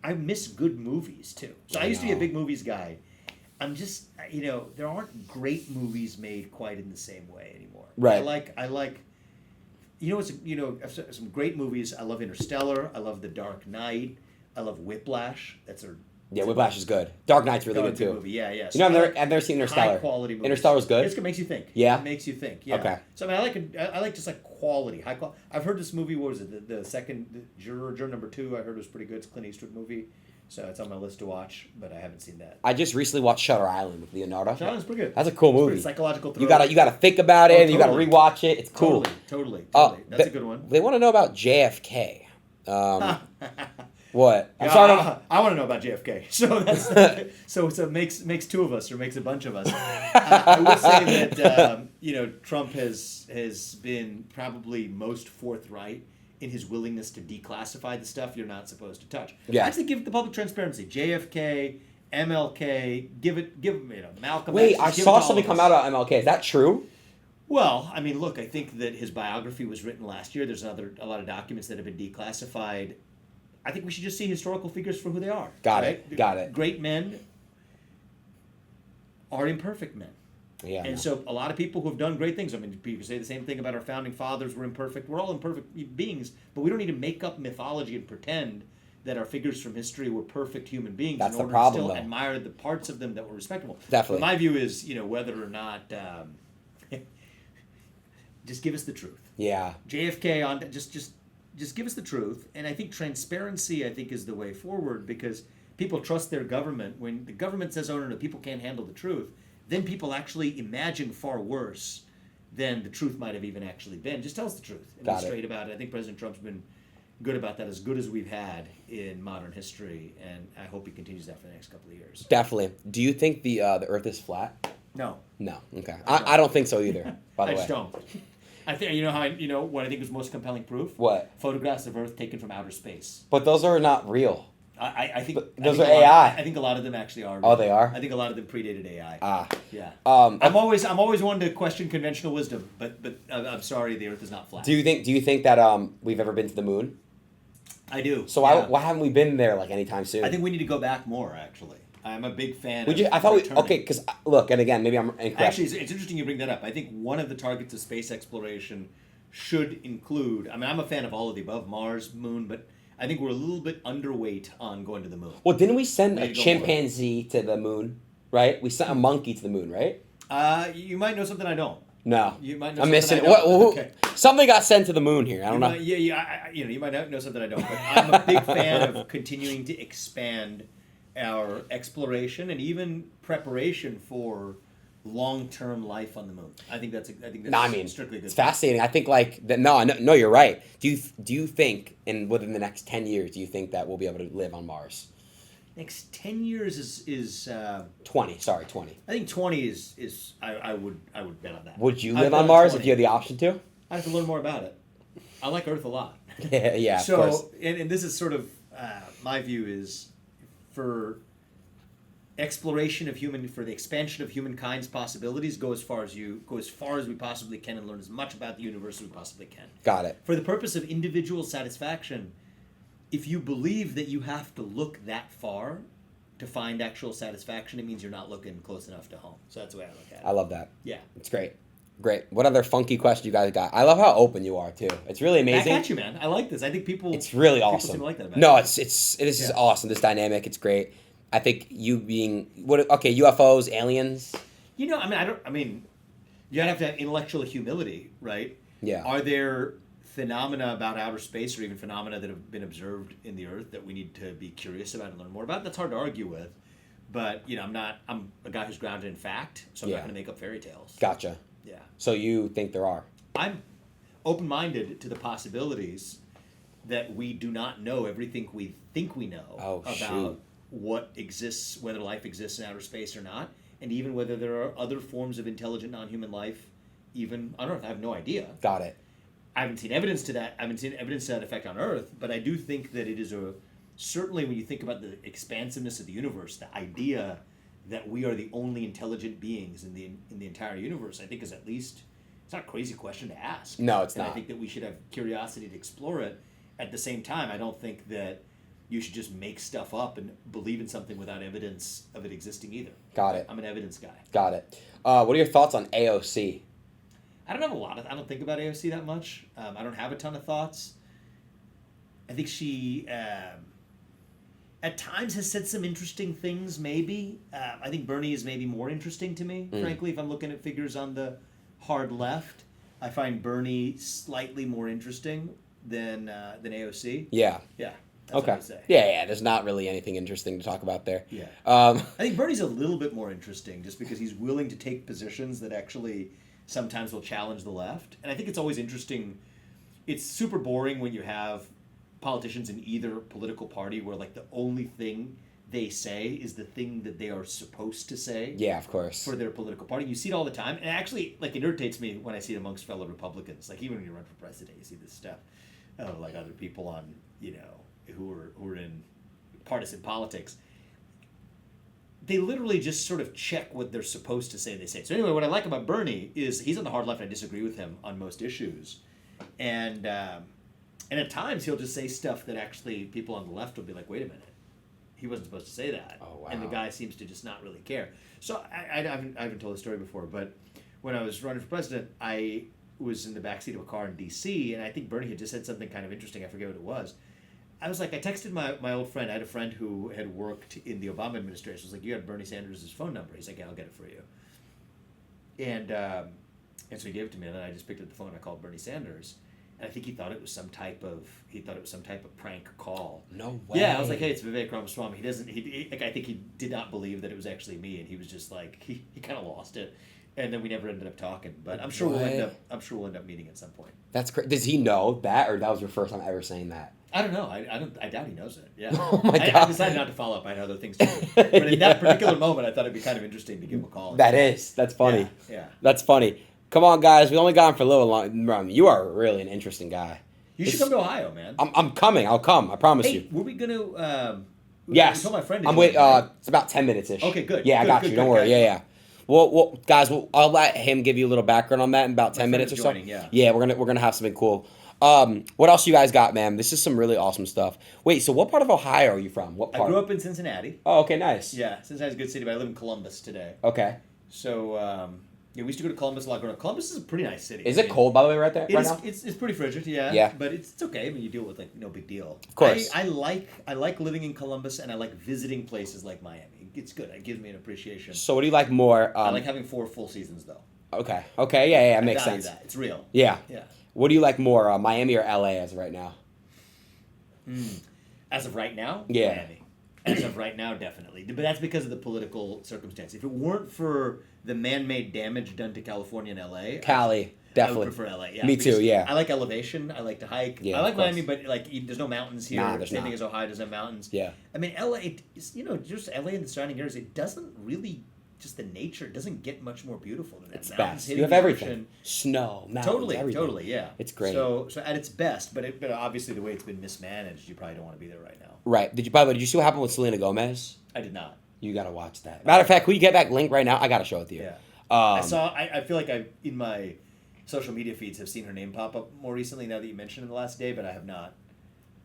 I miss good movies, too. So I used to be a big movies guy. I'm just, there aren't great movies made quite in the same way anymore. Right. I like, some great movies. I love Interstellar. I love The Dark Knight. I love Whiplash. Whiplash is good. Dark Knight's really good too. Movie. Yeah. So I've never seen Interstellar. High quality movies. Interstellar's good. It makes you think. Yeah. It makes you think. Yeah. Okay. So I like just like quality, high quality. I've heard this movie. What was it? The second Juror number 2. I heard was pretty good. It's a Clint Eastwood movie. So it's on my list to watch, but I haven't seen that. I just recently watched Shutter Island with Leonardo. Shutter Island's pretty good. That's a cool movie. Psychological thriller. You gotta think about it, and you gotta rewatch it. It's cool. Totally. That's a good one. They want to know about JFK. What? I'm sorry. I want to know about JFK. So that's it makes two of us, or makes a bunch of us. I would say that Trump has been probably most forthright in his willingness to declassify the stuff you're not supposed to touch. Yeah. Actually, give the public transparency. JFK, MLK, give Malcolm. Wait, I saw something come out about MLK. Is that true? Well, I mean, look, I think that his biography was written last year. There's a lot of documents that have been declassified. I think we should just see historical figures for who they are. Got it. Great men are imperfect men. Yeah. And so a lot of people who have done great things, I mean, people say the same thing about our founding fathers, we're imperfect. We're all imperfect beings, but we don't need to make up mythology and pretend that our figures from history were perfect human beings That's in the order problem, to still though. admire the parts of them that were respectable. Definitely. But my view is, whether or not, just give us the truth. Yeah. JFK on just give us the truth. And I think transparency, is the way forward, because people trust their government. When the government says, oh, no, people can't handle the truth, then people actually imagine far worse than the truth might have even actually been. Just tell us the truth and be straight about it. I think President Trump's been good about that, as good as we've had in modern history, and I hope he continues that for the next couple of years. Definitely. Do you think the Earth is flat? No. No. Okay. I don't think so either, by the way. I just don't. I think what I think is most compelling proof? What? Photographs of Earth taken from outer space. But those are not real. I think those I think are AI. I think a lot of them actually are. Oh, they are? I think a lot of them predated AI. Ah. Yeah. I'm I'm always one to question conventional wisdom, but I'm sorry, the Earth is not flat. Do you think that we've ever been to the moon? I do. So yeah. why haven't we been there like anytime soon? I think we need to go back more. Actually, I'm a big fan. I thought returning. okay, because look, and again, maybe I'm incorrect. Actually, it's interesting you bring that up. I think one of the targets of space exploration should include. I mean, I'm a fan of all of the above: Mars, Moon, but I think we're a little bit underweight on going to the moon. Well, didn't we send We a need to go chimpanzee to the moon? Right? We sent a monkey to the moon, right? You might know something I don't. No, You might know I'm something missing. I don't. Okay. Something got sent to the moon here. I don't know. You might know something I don't. But I'm a big fan of continuing to expand our exploration and preparation for long-term life on the moon. I think that's strictly good. It's fascinating. I think like that. No, you're right. Do you think within the next 10 years, do you think that we'll be able to live on Mars? Next 10 years is 20. Sorry, 20. I think 20 is I would bet on that. Would you I'd live bet on Mars 20. if you had the option to? I have to learn more about it. I like Earth a lot. Yeah. So, of course. and this is sort of my view is for exploration of for the expansion of humankind's possibilities, go as far as we possibly can and learn as much about the universe as we possibly can. Got it. For the purpose of individual satisfaction, if you believe that you have to look that far to find actual satisfaction, it means you're not looking close enough to home. So that's the way I look at it. I love that. Yeah. It's great. Great. What other funky questions you guys got? I love how open you are too. It's really amazing. Back at you, man. I like this. I think people. It's really people awesome. seem to like that about No, you. this is awesome. This dynamic, it's great. I think you being UFOs, aliens. You know, I mean, you gotta have to have intellectual humility, right? Yeah. Are there phenomena about outer space or even phenomena that have been observed in the Earth that we need to be curious about and learn more about? That's hard to argue with. But, I'm a guy who's grounded in fact, so I'm not going to make up fairy tales. Gotcha. Yeah. So you think there are? I'm open-minded to the possibilities that we do not know everything we think we know about what exists, whether life exists in outer space or not, and even whether there are other forms of intelligent non-human life even on Earth. I have no idea. Got it. I haven't seen evidence to that. I haven't seen evidence to that effect on Earth, but I do think that it is certainly when you think about the expansiveness of the universe, the idea that we are the only intelligent beings in the entire universe, I think is at least, it's not a crazy question to ask. No, it's not. I think that we should have curiosity to explore it. At the same time, I don't think that you should just make stuff up and believe in something without evidence of it existing either. Got it. I'm an evidence guy. Got it. What are your thoughts on AOC? I don't have I don't think about AOC that much. I don't have a ton of thoughts. I think she, at times, has said some interesting things, maybe. I think Bernie is maybe more interesting to me, frankly, if I'm looking at figures on the hard left. I find Bernie slightly more interesting than AOC. Yeah. Yeah. That's Okay. what I would say. Yeah. There's not really anything interesting to talk about there. Yeah. I think Bernie's a little bit more interesting just because he's willing to take positions that actually sometimes will challenge the left. And I think it's always interesting. It's super boring when you have politicians in either political party where like the only thing they say is the thing that they are supposed to say. Yeah, of course. For their political party. You see it all the time. And actually, like, it irritates me when I see it amongst fellow Republicans. Like, even when you run for president, you see this stuff. Like other people on, who are in partisan politics. They literally just sort of check what they're supposed to say, they say. So anyway, what I like about Bernie is he's on the hard left. I disagree with him on most issues. And at times he'll just say stuff that actually people on the left will be like, wait a minute. He wasn't supposed to say that. Oh, wow. And the guy seems to just not really care. So I haven't told the story before, but when I was running for president, I was in the backseat of a car in D.C., and I think Bernie had just said something kind of interesting. I forget what it was. I was like, I texted my old friend. I had a friend who had worked in the Obama administration. I was like, you have Bernie Sanders' phone number? He's like, yeah, I'll get it for you. And so he gave it to me, and then I just picked up the phone and I called Bernie Sanders. And I think he thought it was some type of prank call. No way. Yeah, I was like, hey, it's Vivek Ramaswamy. I think he did not believe that it was actually me, and he was just like, he kind of lost it. And then we never ended up talking, but I'm sure we'll end up meeting at some point. That's crazy. Does he know that, or that was your first time ever saying that? I don't know. I doubt he knows it. Yeah. Oh my God. I decided not to follow up. I had other things to do. But in that particular moment, I thought it'd be kind of interesting to give him a call. That's funny. Yeah. That's funny. Come on, guys. We only got him for a little long. You are really an interesting guy. You should come to Ohio, man. I'm coming. I'll come. I promise you. Were we gonna? Yes. I told my friend. I'm with. It's about 10 minutes ish. Okay, good. Yeah, I got you. Don't worry. Yeah. Well, guys, I'll let him give you a little background on that in about 10 minutes or so. Yeah. Yeah, we're gonna have something cool. What else you guys got, man? This is some really awesome stuff. Wait, so what part of Ohio are you from? What part? I grew up in Cincinnati. Oh, okay, nice. Yeah, Cincinnati's a good city, but I live in Columbus today. Okay. So, yeah, we used to go to Columbus a lot growing up. Columbus is a pretty nice city. Is it cold, by the way, right now? It's pretty frigid, yeah. Yeah. But it's okay. I mean, you deal with, like, no big deal. Of course. I like living in Columbus, and I like visiting places like Miami. It's good. It gives me an appreciation. So what do you like more? I like having 4 full seasons, though. Okay. Yeah, makes I value sense. that. It's real. Yeah. Yeah. What do you like more, Miami or LA as of right now? As of right now, Yeah. Miami. As of right now, definitely. But that's because of the political circumstance. If it weren't for the man-made damage done to California and LA, Cali, definitely. I would prefer LA. Yeah, Me too. because Yeah. I like elevation. I like to hike. Yeah, I like of course. Miami, but like there's no mountains here. Nah, there's Same not. thing as Ohio doesn't have mountains. Yeah. I mean, LA, just LA and the surrounding areas, it doesn't really. Just the nature doesn't get much more beautiful than that. It's Mountains best. hitting You have the everything. ocean. Snow, mountains, everything. Totally, yeah. It's great. So at its best, but obviously the way it's been mismanaged, you probably don't want to be there right now. Right. By the way, did you see what happened with Selena Gomez? I did not. You gotta watch that. Matter of fact, will you get that link right now? I gotta show it to you. Yeah. I I feel like I in my social media feeds have seen her name pop up more recently now that you mentioned it the last day, but I have not.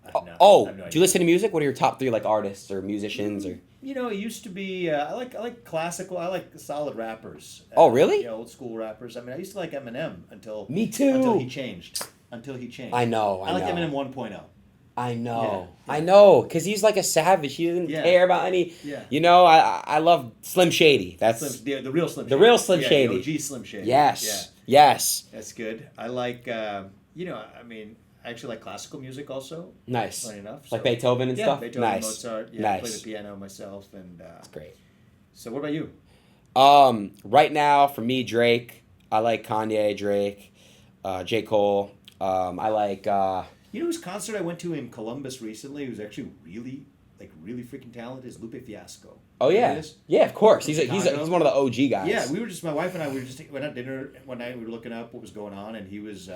I have no do you idea. listen to music? What are your top 3 like artists or musicians or? You know, it used to be I like classical. I like solid rappers. Oh, really? Yeah, old school rappers. I mean, I used to like Eminem until Me too. Until he changed. I know. I like Eminem 1.0. I know. Yeah. I know. Because he's like a savage. He doesn't care about any. Yeah. You know, I love Slim Shady. That's the real Slim Shady. The real Slim Shady. The OG Slim Shady. Yes. Yeah. Yes. That's good. I like, I actually like classical music also. Nice. Funny enough. Like Beethoven and stuff? Beethoven, Nice. Mozart. Yeah, Nice. I play the piano myself. And That's great. So what about you? Right now, for me, Drake. I like Kanye, Drake, J. Cole. I like... You know whose concert I went to in Columbus recently, who's actually really freaking talented, is Lupe Fiasco. Oh, yeah. You know who it is? Yeah, of course. He's Chicago. one of the OG guys. Yeah, my wife and I, went out to dinner one night, we were looking up what was going on, and he was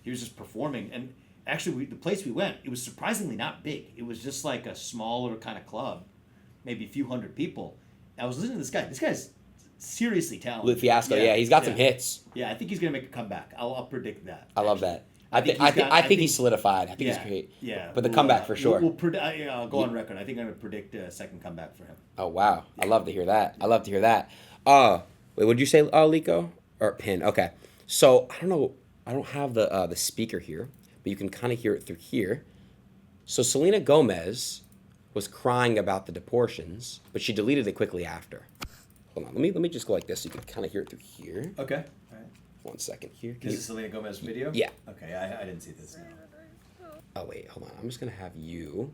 just performing. And actually, the place we went, it was surprisingly not big. It was just like a smaller kind of club, maybe a few hundred people. I was listening to this guy. This guy's seriously talented. Lupe Fiasco, yeah. He's got some hits. Yeah, I think he's going to make a comeback. I'll predict that. I love that. I think he's solidified. I think he's great. Yeah. But the comeback for sure. I'll go on record. I think I'm going to predict a second comeback for him. Oh, wow. I love to hear that. Wait, what did you say, Lico? Or Pin? Okay. So, I don't know. I don't have the speaker here, but you can kind of hear it through here. So, Selena Gomez was crying about the deportations, but she deleted it quickly after. Hold on. Let me just go like this so you can kind of hear it through here. Okay. All right. 1 second here. This is Selena Gomez video? Yeah. Okay, I didn't see this. No. Oh, wait. Hold on. I'm just going to have you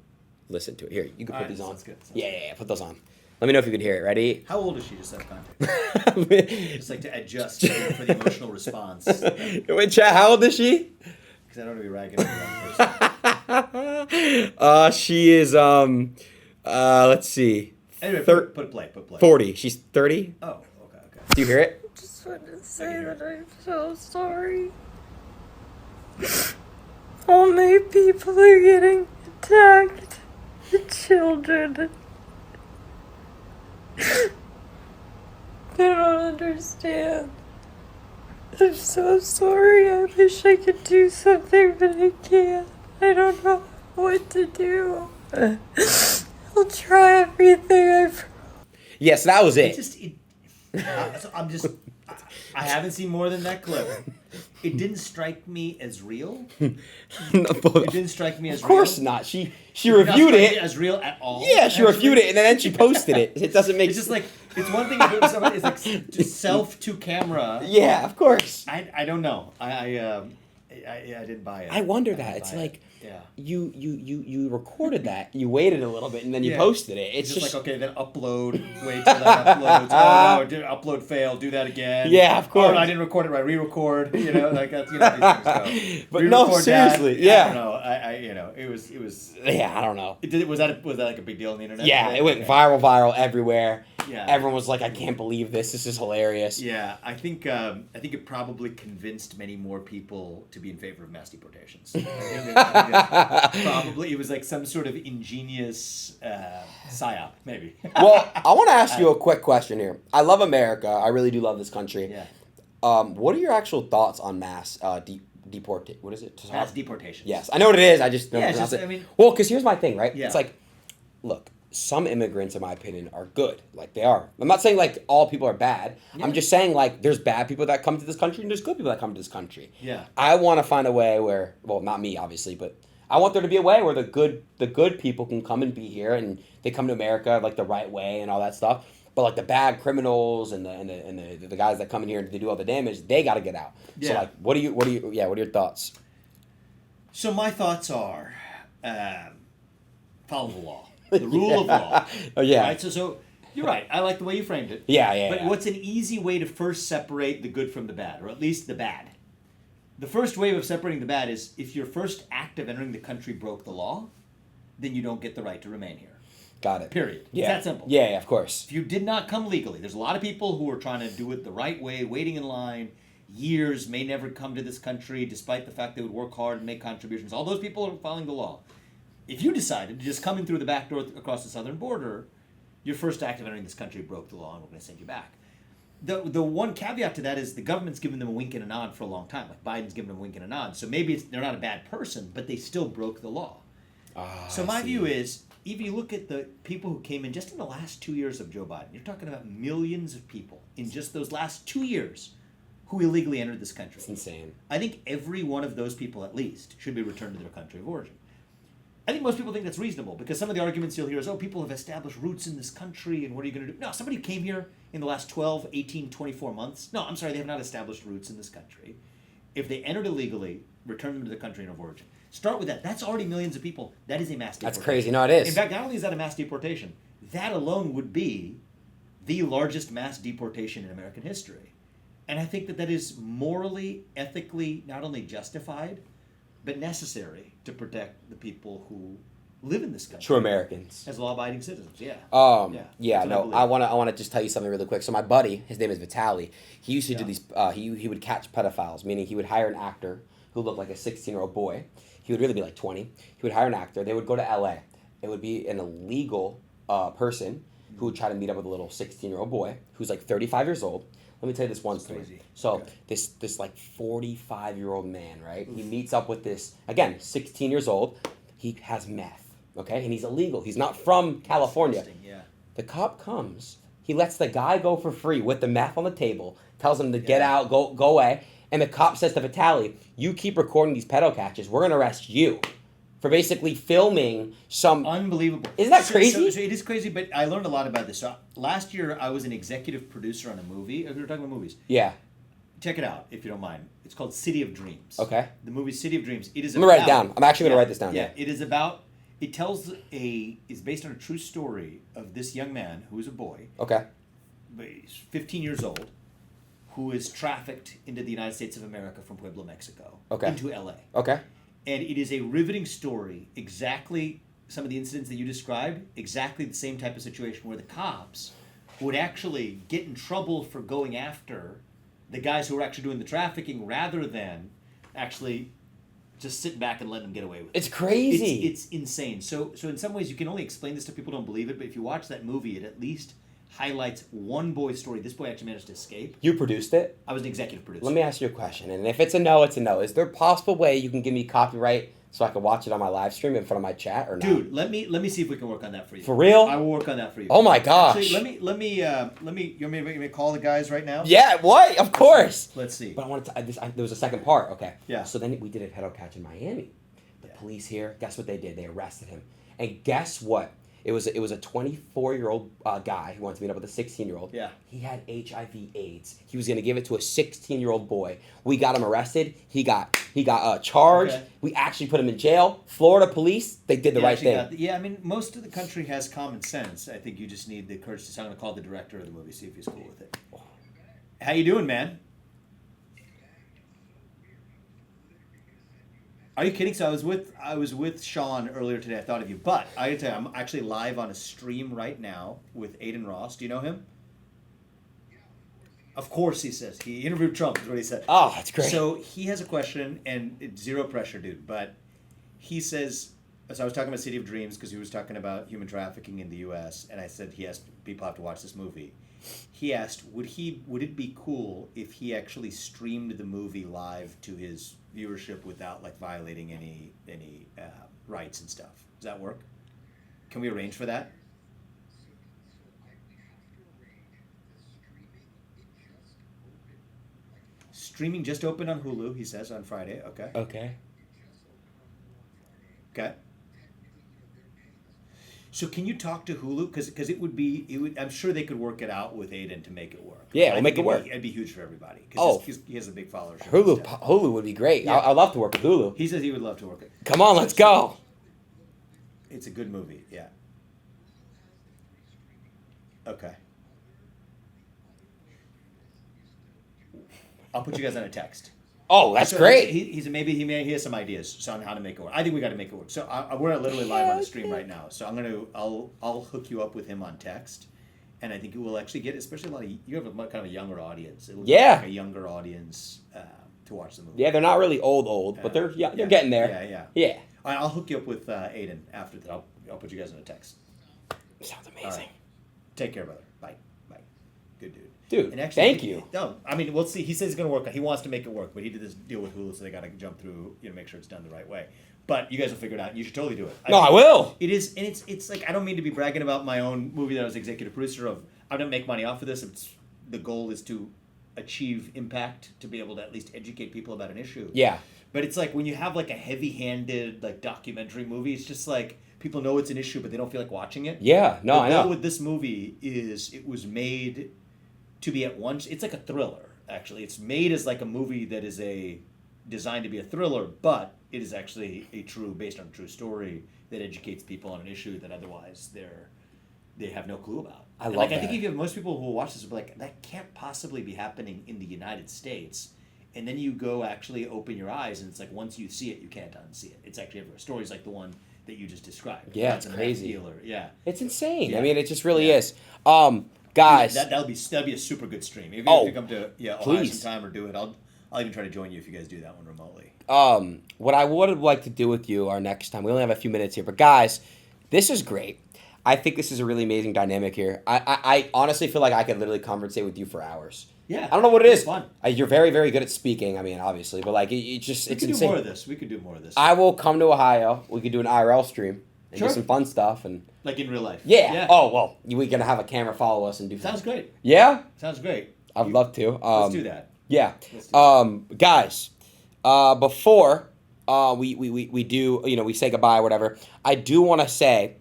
listen to it. Here, you can put these on. Sounds good. Yeah. Put those on. Let me know if you can hear it. Ready? How old is she, just out of context? Just like to adjust for the emotional response. Wait, chat, how old is she? Because I don't want to be ragging on the wrong person. She is, let's see. Anyway, put play. 40. She's 30? Oh, okay. Do you hear it? I just wanted to say that I'm so sorry. All my people are getting attacked. The children. They don't understand. I'm so sorry. I wish I could do something, but I can't. I don't know what to do. I'll try everything. Yes, that was it. I haven't seen more than that clip. It didn't strike me as real. It didn't strike me as real. Of course not. She It reviewed did not strike me it. as real at all. Yeah, she reviewed it and then she posted it. It doesn't make It's just like, it's one thing if it was somebody, it's like just self to camera. Yeah, of course. I don't know. I didn't buy it. I wonder that. It's like you recorded that, you waited a little bit, and then you posted it. It's just like, okay, then upload. Wait till that uploads. Oh no, upload failed. Do that again. Yeah, of course. Oh, no, I didn't record it right. Re-record. You know, like that's these things go. But no, seriously, that. yeah. I don't know. It was. Yeah, I don't know. Was that like a big deal on the internet? Yeah, it went viral everywhere. Yeah. Everyone was like, I can't believe this. This is hilarious. Yeah, I think it probably convinced many more people to be in favor of mass deportations. Probably it was like some sort of ingenious psyop, maybe. Well, I want to ask you a quick question here. I love America. I really do love this country. Yeah. What are your actual thoughts on mass deportation? What is it? Mass deportation. Yes, I know what it is. I just don't Yeah, pronounce just, it. I mean- well, because here's my thing, right? Yeah. It's like, look, some immigrants, in my opinion, are good. Like, they are. I'm not saying, like, all people are bad. Yeah. I'm just saying, like, there's bad people that come to this country and there's good people that come to this country. Yeah. I want to find a way where, well, not me, obviously, but I want there to be a way where the good people can come and be here and they come to America, like, the right way and all that stuff. But, like, the bad criminals and the guys that come in here and they do all the damage, they got to get out. Yeah. So, like, what are your thoughts? So my thoughts are, follow the law, the rule of law. Oh, yeah. Right. So you're right. I like the way you framed it. Yeah. But what's an easy way to first separate the good from the bad, or at least the bad? The first way of separating the bad is if your first act of entering the country broke the law, then you don't get the right to remain here. Got it. Period. Yeah. It's that simple. Yeah, of course. If you did not come legally, there's a lot of people who are trying to do it the right way, waiting in line, years, may never come to this country, despite the fact they would work hard and make contributions. All those people are following the law. If you decided to just come in through the back door across the southern border, your first act of entering this country broke the law, and we're going to send you back. The one caveat to that is the government's given them a wink and a nod for a long time. Like Biden's given them a wink and a nod. So maybe they're not a bad person, but they still broke the law. So my view is, if you look at the people who came in just in the last 2 years of Joe Biden, you're talking about millions of people in just those last 2 years who illegally entered this country. It's insane. I think every one of those people, at least, should be returned to their country of origin. I think most people think that's reasonable because some of the arguments you'll hear is, oh, people have established roots in this country and what are you going to do? No, somebody came here in the last 12, 18, 24 months. No, I'm sorry, they have not established roots in this country. If they entered illegally, return them to their country of origin. Start with that. That's already millions of people. That is a mass deportation. That's crazy. No, it is. In fact, not only is that a mass deportation, that alone would be the largest mass deportation in American history. And I think that is morally, ethically, not only justified, but necessary to protect the people who live in this country. True Americans. As law-abiding citizens, yeah. Yeah, That's what no, I want to just tell you something really quick. So my buddy, his name is Vitaly. He used to do these. He would catch pedophiles, meaning he would hire an actor who looked like a 16-year-old boy. He would really be like 20. He would hire an actor. They would go to L.A. It would be an illegal person who would try to meet up with a little 16-year-old boy who's like 35 years old. Let me tell you this one story. Crazy. So Okay. this like 45-year-old man, right? He meets up with this, again, 16 years old. He has meth, okay? And he's illegal. He's not from California. Interesting, yeah. The cop comes. He lets the guy go for free with the meth on the table, tells him to get out, go away. And the cop says to Vitaly, you keep recording these pedo catches, we're going to arrest you for basically filming some... Unbelievable. Isn't that crazy? So it is crazy, but I learned a lot about this. So last year, I was an executive producer on a movie. We were talking about movies. Yeah. Check it out, if you don't mind. It's called City of Dreams. Okay. The movie City of Dreams. It is I'm going to write it down. I'm actually going to write this down. Yeah, it is about... It is based on a true story of this young man who is a boy. Okay. He's 15 years old, who is trafficked into the United States of America from Pueblo, Mexico, into LA. Okay. And it is a riveting story, exactly some of the incidents that you described, exactly the same type of situation where the cops would actually get in trouble for going after the guys who were actually doing the trafficking rather than actually just sitting back and letting them get away with it. It's crazy. It's insane. So in some ways you can only explain this to people who don't believe it, but if you watch that movie, it at least highlights one boy's story. This boy actually managed to escape. You produced it? I was an executive producer. Let me ask you a question, and if it's a no, it's a no. Is there a possible way you can give me copyright so I can watch it on my live stream in front of my chat or not? Dude, let me see if we can work on that for you. For real? I will work on that for you. Oh my gosh. Actually, let me. You want me to call the guys right now? Yeah, what? Of course. Let's see. But I wanted to. There was a second part. Okay. Yeah. So then we did a pedo catch in Miami. The police here. Guess what they did? They arrested him. And guess what? It was a 24-year-old guy who wanted to meet up with a 16-year-old. Yeah. He had HIV/AIDS. He was gonna give it to a 16-year-old boy. We got him arrested. He got charged. Okay. We actually put him in jail. Florida police. They did the right thing. I mean, most of the country has common sense. I think you just need the courage to. So I'm gonna call the director of the movie, see if he's cool with it. How you doing, man? Are you kidding? So I was with Sean earlier today. I thought of you, but I gotta tell you, I'm actually live on a stream right now with Adin Ross. Do you know him? Of course, he says he interviewed Trump. Is what he said. Oh, that's great. So he has a question, and it's zero pressure, dude. But he says. So I was talking about City of Dreams because he was talking about human trafficking in the U.S. and I said people have to watch this movie. He asked, would it be cool if he actually streamed the movie live to his viewership without like violating any rights and stuff? Does that work? Can we arrange for that? Streaming just opened on Hulu, he says, on Friday. Okay. Okay. Okay. So can you talk to Hulu? Because it would. I'm sure they could work it out with Adin to make it work. Yeah, I we'll make think it work. It'd be huge for everybody. Oh. He has a big followership. Hulu would be great. Yeah. I'd love to work with Hulu. He says he would love to work it. Come on, let's go. It's a good movie. Yeah. Okay. I'll put you guys on a text. Oh, that's So great. He has some ideas on how to make it work. I think we got to make it work. So we're literally live on the stream right now. So I'll hook you up with him on text, and I think you will actually get, especially you have kind of a younger audience. It'll Yeah. be like a younger audience to watch the movie. Yeah, they're not really old, but they're getting there. Yeah. Yeah. All right, I'll hook you up with Adin after that. I'll put you guys on a text. Sounds All amazing. right. Take care, brother. Bye. Good dude. Dude, And actually, thank you. No, I mean, we'll see. He says it's going to work. He wants to make it work, but he did this deal with Hulu, so they got to jump through, make sure it's done the right way. But you guys will figure it out. You should totally do it. I will. It is, and it's like, I don't mean to be bragging about my own movie that I was executive producer of. I don't make money off of this. The goal is to achieve impact, to be able to at least educate people about an issue. Yeah. But it's like when you have like a heavy-handed like documentary movie, it's just like people know it's an issue, but they don't feel like watching it. Yeah. No, I The goal know. with this movie is it was made to be at once. It's like a thriller, actually. It's made as like a movie that is designed to be a thriller, but it is actually based on a true story that educates people on an issue that otherwise they have no clue about. I love I that. think if you have most people who will watch this will be like, that can't possibly be happening in the United States. And then you go actually open your eyes, and it's like once you see it, you can't unsee it. It's actually everywhere. Stories like the one that you just described. Yeah, That's it's a crazy. meth dealer. Yeah. It's insane. Yeah. I mean, it just really Yeah. is. Guys. That'd be a super good stream. If you Oh, have to come to Ohio please. sometime or do it, I'll even try to join you if you guys do that one remotely. What I would like to do with you our next time, we only have a few minutes here, but guys, this is great. I think this is a really amazing dynamic here. I honestly feel like I could literally conversate with you for hours. Yeah, I don't know what it it's is. fun. You're very, very good at speaking. I mean, obviously, but like it's We insane. could do more of this. I will come to Ohio. We could do an IRL stream and Sure. do some fun stuff and Like in real life. yeah. Oh well, we gonna have a camera follow us and do. Sounds great. Yeah, Sounds great. I'd love to. Let's do that. Yeah. Let's do Guys, before we do, we say goodbye or whatever, I do want to say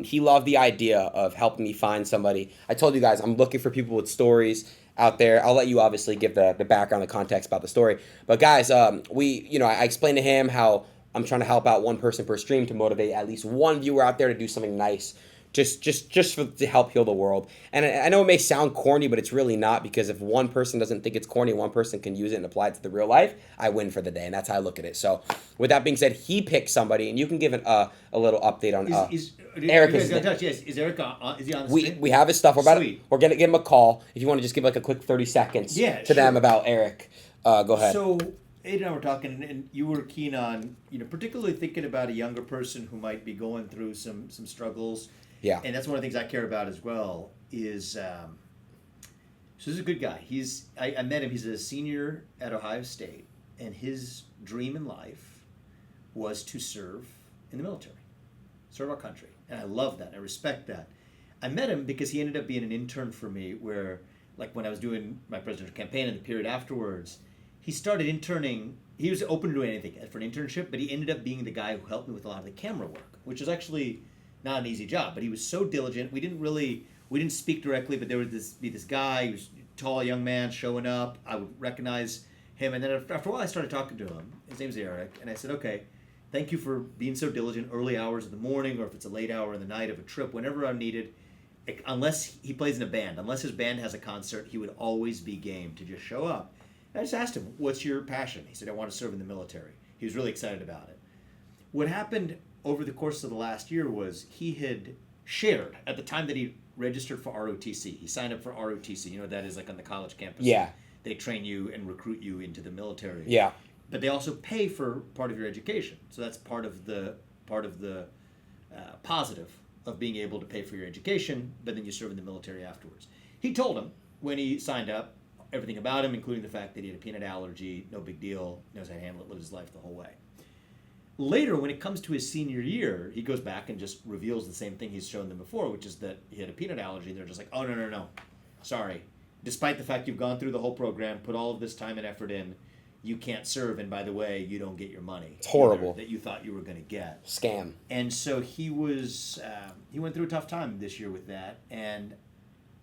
he loved the idea of helping me find somebody. I told you guys I'm looking for people with stories out there. I'll let you obviously give the background, the context about the story. But guys, I explained to him how I'm trying to help out one person per stream to motivate at least one viewer out there to do something nice. Just to help heal the world. And I know it may sound corny, but it's really not, because if one person doesn't think it's corny, one person can use it and apply it to the real life, I win for the day. And that's how I look at it. So with that being said, he picked somebody, and you can give a little update on Eric. Is Eric on? Is he on the stream? We have his stuff. We're gonna give him a call. If you want to just give like a quick 30 seconds to them about Eric, go ahead. So Adin and I were talking, and you were keen on, particularly thinking about a younger person who might be going through some struggles. Yeah. And that's one of the things I care about as well is, so this is a good guy. I met him. He's a senior at Ohio State, and his dream in life was to serve in the military, serve our country. And I love that. I respect that. I met him because he ended up being an intern for me where, like when I was doing my presidential campaign and the period afterwards, he started interning. He was open to doing anything for an internship, but he ended up being the guy who helped me with a lot of the camera work, which is actually not an easy job, but he was so diligent. We didn't speak directly, but there would be this guy. He was a tall young man showing up. I would recognize him, and then after a while, I started talking to him. His name's Eric, and I said, "Okay, thank you for being so diligent early hours of the morning, or if it's a late hour in the night of a trip, whenever I'm needed. Unless he plays in a band, unless his band has a concert, he would always be game to just show up." And I just asked him, "What's your passion?" He said, "I want to serve in the military." He was really excited about it. What happened over the course of the last year was he had shared at the time that he registered for ROTC. He signed up for ROTC. You know what that is, like on the college campus. Yeah. They train you and recruit you into the military. Yeah. But they also pay for part of your education. So that's part of the positive of being able to pay for your education, but then you serve in the military afterwards. He told him when he signed up everything about him, including the fact that he had a peanut allergy, no big deal, knows how to handle it, lives his life the whole way. Later, when it comes to his senior year, he goes back and just reveals the same thing he's shown them before, which is that he had a peanut allergy, and they're just like, oh, no. Sorry. Despite the fact you've gone through the whole program, put all of this time and effort in, you can't serve, and by the way, you don't get your money. It's horrible. That you thought you were going to get. Scam. And so he went through a tough time this year with that, and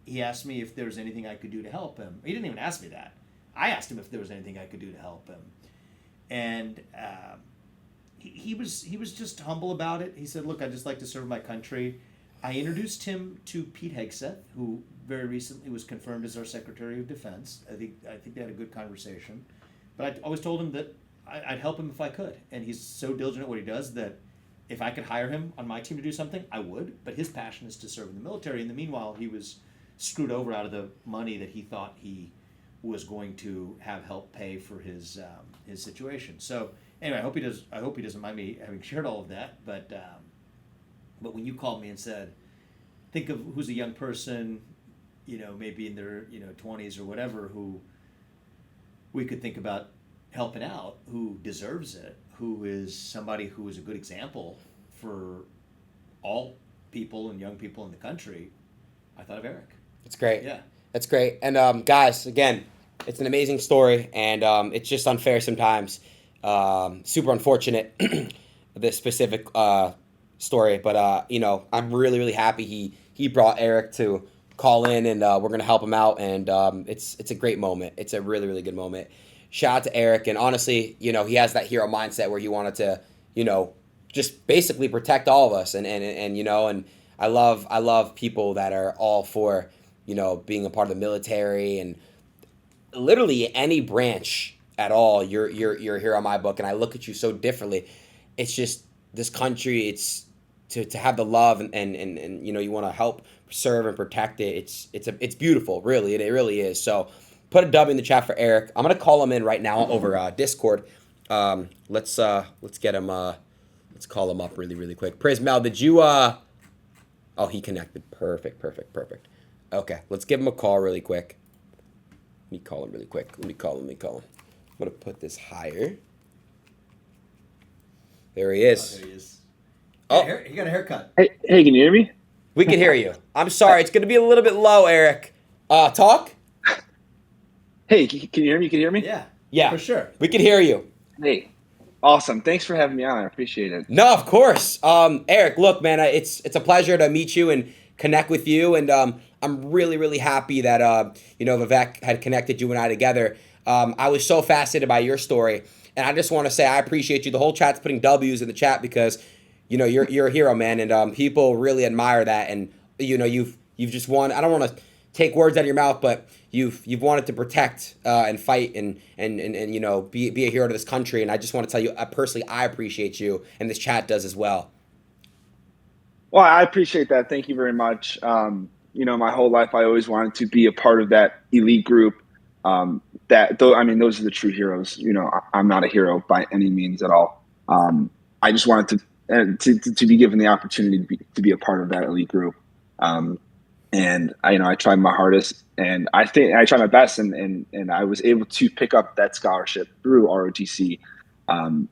he asked me if there was anything I could do to help him. He didn't even ask me that. I asked him if there was anything I could do to help him. And he was just humble about it. He said, look, I'd just like to serve my country. I introduced him to Pete Hegseth, who very recently was confirmed as our Secretary of Defense. I think they had a good conversation. But I always told him that I'd help him if I could. And he's so diligent at what he does that if I could hire him on my team to do something, I would. But his passion is to serve in the military. In the meanwhile, he was screwed over out of the money that he thought he was going to have help pay for his situation. So anyway, I hope he doesn't mind me having shared all of that. But when you called me and said, think of who's a young person, maybe in their 20s or whatever, who we could think about helping out, who deserves it, who is somebody who is a good example for all people and young people in the country, I thought of Eric. It's great. Yeah. That's great. And guys, again, it's an amazing story, and it's just unfair sometimes. Super unfortunate, this specific story. But, I'm really, really happy he brought Eric to call in, and we're going to help him out. And it's a great moment. It's a really, really good moment. Shout out to Eric. And honestly, he has that hero mindset where he wanted to, just basically protect all of us. And I love people that are all for, being a part of the military and literally any branch at all. You're a hero in my book, and I look at you so differently. It's just this country. It's to have the love and you want to help serve and protect it. It's beautiful, really. It really is. So put a W in the chat for Eric. I'm gonna call him in right now over Discord. Let's get him. Let's call him up really, really quick. Prismel, did you? Oh, he connected. Perfect. Okay, let's give him a call really quick. Let me call him really quick. Let me call him. I'm gonna put this higher. There he is. There he is. Oh, He got a haircut. Hey, can you hear me? We can hear you. I'm sorry, it's gonna be a little bit low, Eric. Talk. Hey, can you hear me? Can you hear me? Yeah, for sure. We can hear you. Hey, awesome. Thanks for having me on. I appreciate it. No, of course. Eric, look, man, it's a pleasure to meet you and connect with you, and I'm really, really happy that Vivek had connected you and I together. I was so fascinated by your story, and I just want to say I appreciate you. The whole chat's putting W's in the chat because you're a hero, man, and people really admire that. And you've just won. I don't want to take words out of your mouth, but you've wanted to protect and fight and be a hero to this country. And I just want to tell you personally, I appreciate you, and this chat does as well. Well, I appreciate that. Thank you very much. My whole life I always wanted to be a part of that elite group. Those are the true heroes. I'm not a hero by any means at all. I just wanted to be given the opportunity to be a part of that elite group. And I tried my hardest, and I think I tried my best, and I was able to pick up that scholarship through ROTC.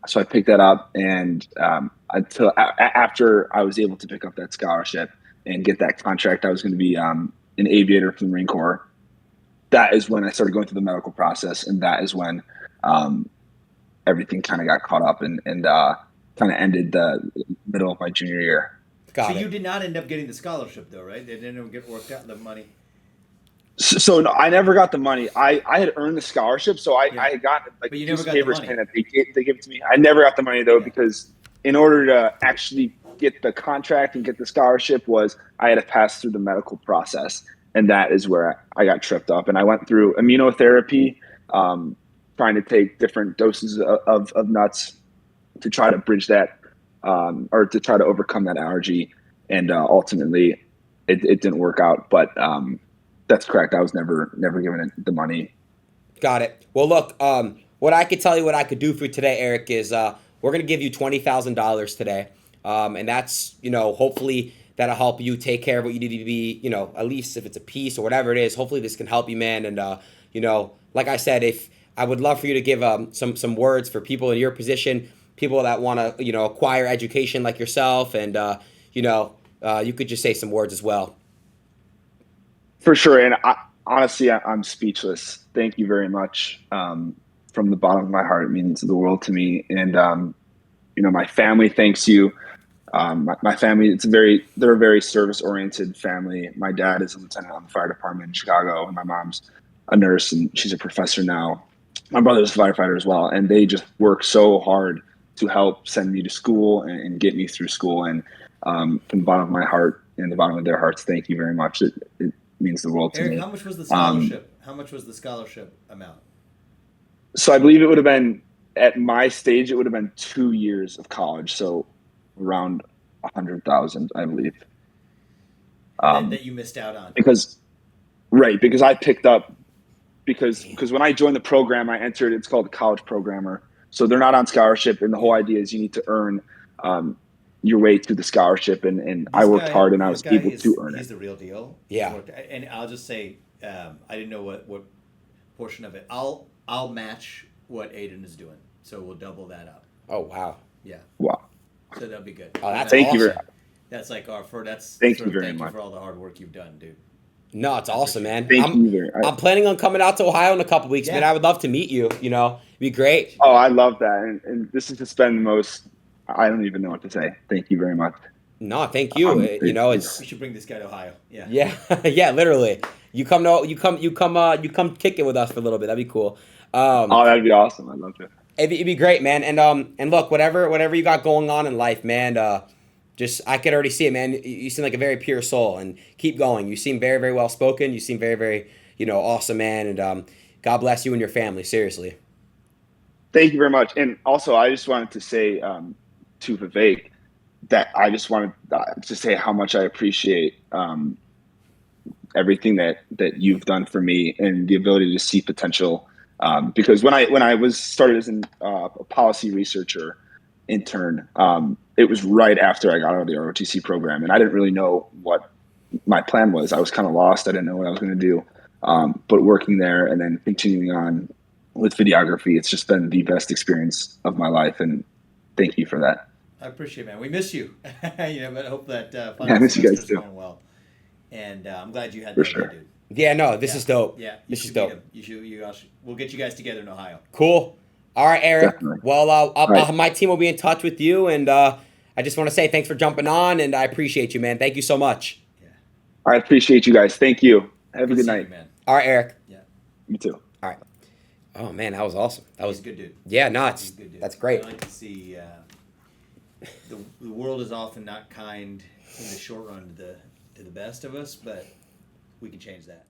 So I picked that up, and until after I was able to pick up that scholarship and get that contract, I was going to be an aviator for the Marine Corps. That is when I started going through the medical process, and that is when everything kind of got caught up and kind of ended the middle of my junior year. You did not end up getting the scholarship, though, right? They didn't get worked out, the money. So no, I never got the money. I had earned the scholarship, so I had got like but you piece never of got papers the money. that they gave it to me. I never got the money though, because in order to actually get the contract and get the scholarship I had to pass through the medical process, and that is where I got tripped up. And I went through immunotherapy, trying to take different doses of nuts, to try to bridge that, or to try to overcome that allergy. And ultimately, it didn't work out. But that's correct. I was never given it the money. Got it. Well, look, what I could tell you, what I could do for you today, Eric, is we're going to give you $20,000 today. And that's, hopefully that'll help you take care of what you need to be, at least if it's a piece or whatever it is, hopefully this can help you, man. And, like I said, if I would love for you to give some words for people in your position, people that want to, acquire education like yourself. And, you could just say some words as well. For sure. And honestly, I'm speechless. Thank you very much. From the bottom of my heart, it means the world to me. And, my family thanks you. My family, they're a very service-oriented family. My dad is a lieutenant on the fire department in Chicago, and my mom's a nurse, and she's a professor now. My brother's a firefighter as well, and they just work so hard to help send me to school and get me through school. And from the bottom of my heart and the bottom of their hearts, thank you very much. It means the world to Eric, me. how much was the scholarship? How much was the scholarship amount? So I believe it would have been, at my stage, it would have been 2 years of college. So around 100,000, I believe. That you missed out on. Because I picked up, because when I joined the program, I entered, it's called College Programmer. So they're not on scholarship. And the whole idea is you need to earn your way to the scholarship. And I worked hard, and I was able to earn it. He's the real deal. Yeah. And I'll just say, I didn't know what portion of it. I'll match what Adin is doing. So we'll double that up. Oh, wow. Yeah. Wow. So that'll be good. Oh, that's Thank awesome. you very, That's like that's Thank sort you of very thank much. you for all the hard work you've done, dude. No, it's awesome, man. Thank you very much. I'm planning on coming out to Ohio in a couple weeks, Yeah. man. I would love to meet you. It'd be great. Oh, I love that. And this has just been the most, I don't even know what to say. Thank you very much. No, thank you. It's We should bring this guy to Ohio. Yeah. yeah, literally. You come kick it with us for a little bit. That'd be cool. Oh, that'd be awesome. I'd love to. It'd be great, man. And look, whatever you got going on in life, man. I could already see it, man. You seem like a very pure soul, and keep going. You seem very, very well spoken. You seem very, very, awesome, man. And God bless you and your family. Seriously. Thank you very much. And also, I just wanted to say to Vivek that I just wanted to say how much I appreciate everything that you've done for me and the ability to see potential. Because when I was started as a policy researcher intern, it was right after I got out of the ROTC program, and I didn't really know what my plan was. I was kind of lost. I didn't know what I was going to do. But working there and then continuing on with videography, it's just been the best experience of my life, and thank you for that. I appreciate it, man. We miss you. But I hope that I miss you guys too. going well. And I'm glad you had For that sure. idea, dude. Yeah, no, this is dope. Yeah, This is dope. We'll get you guys together in Ohio. Cool. All right, Eric. Definitely. Well, right. my team will be in touch with you, and I just want to say thanks for jumping on, and I appreciate you, man. Thank you so much. Yeah. I appreciate you guys. Thank you. Have a good seeing night. you, man. All right, Eric. Yeah. You too. All right. Oh man, that was awesome. That was He's a good dude. Yeah, no, He's a good dude. that's great. I like to see the world is often not kind in the short run to the best of us, but we can change that.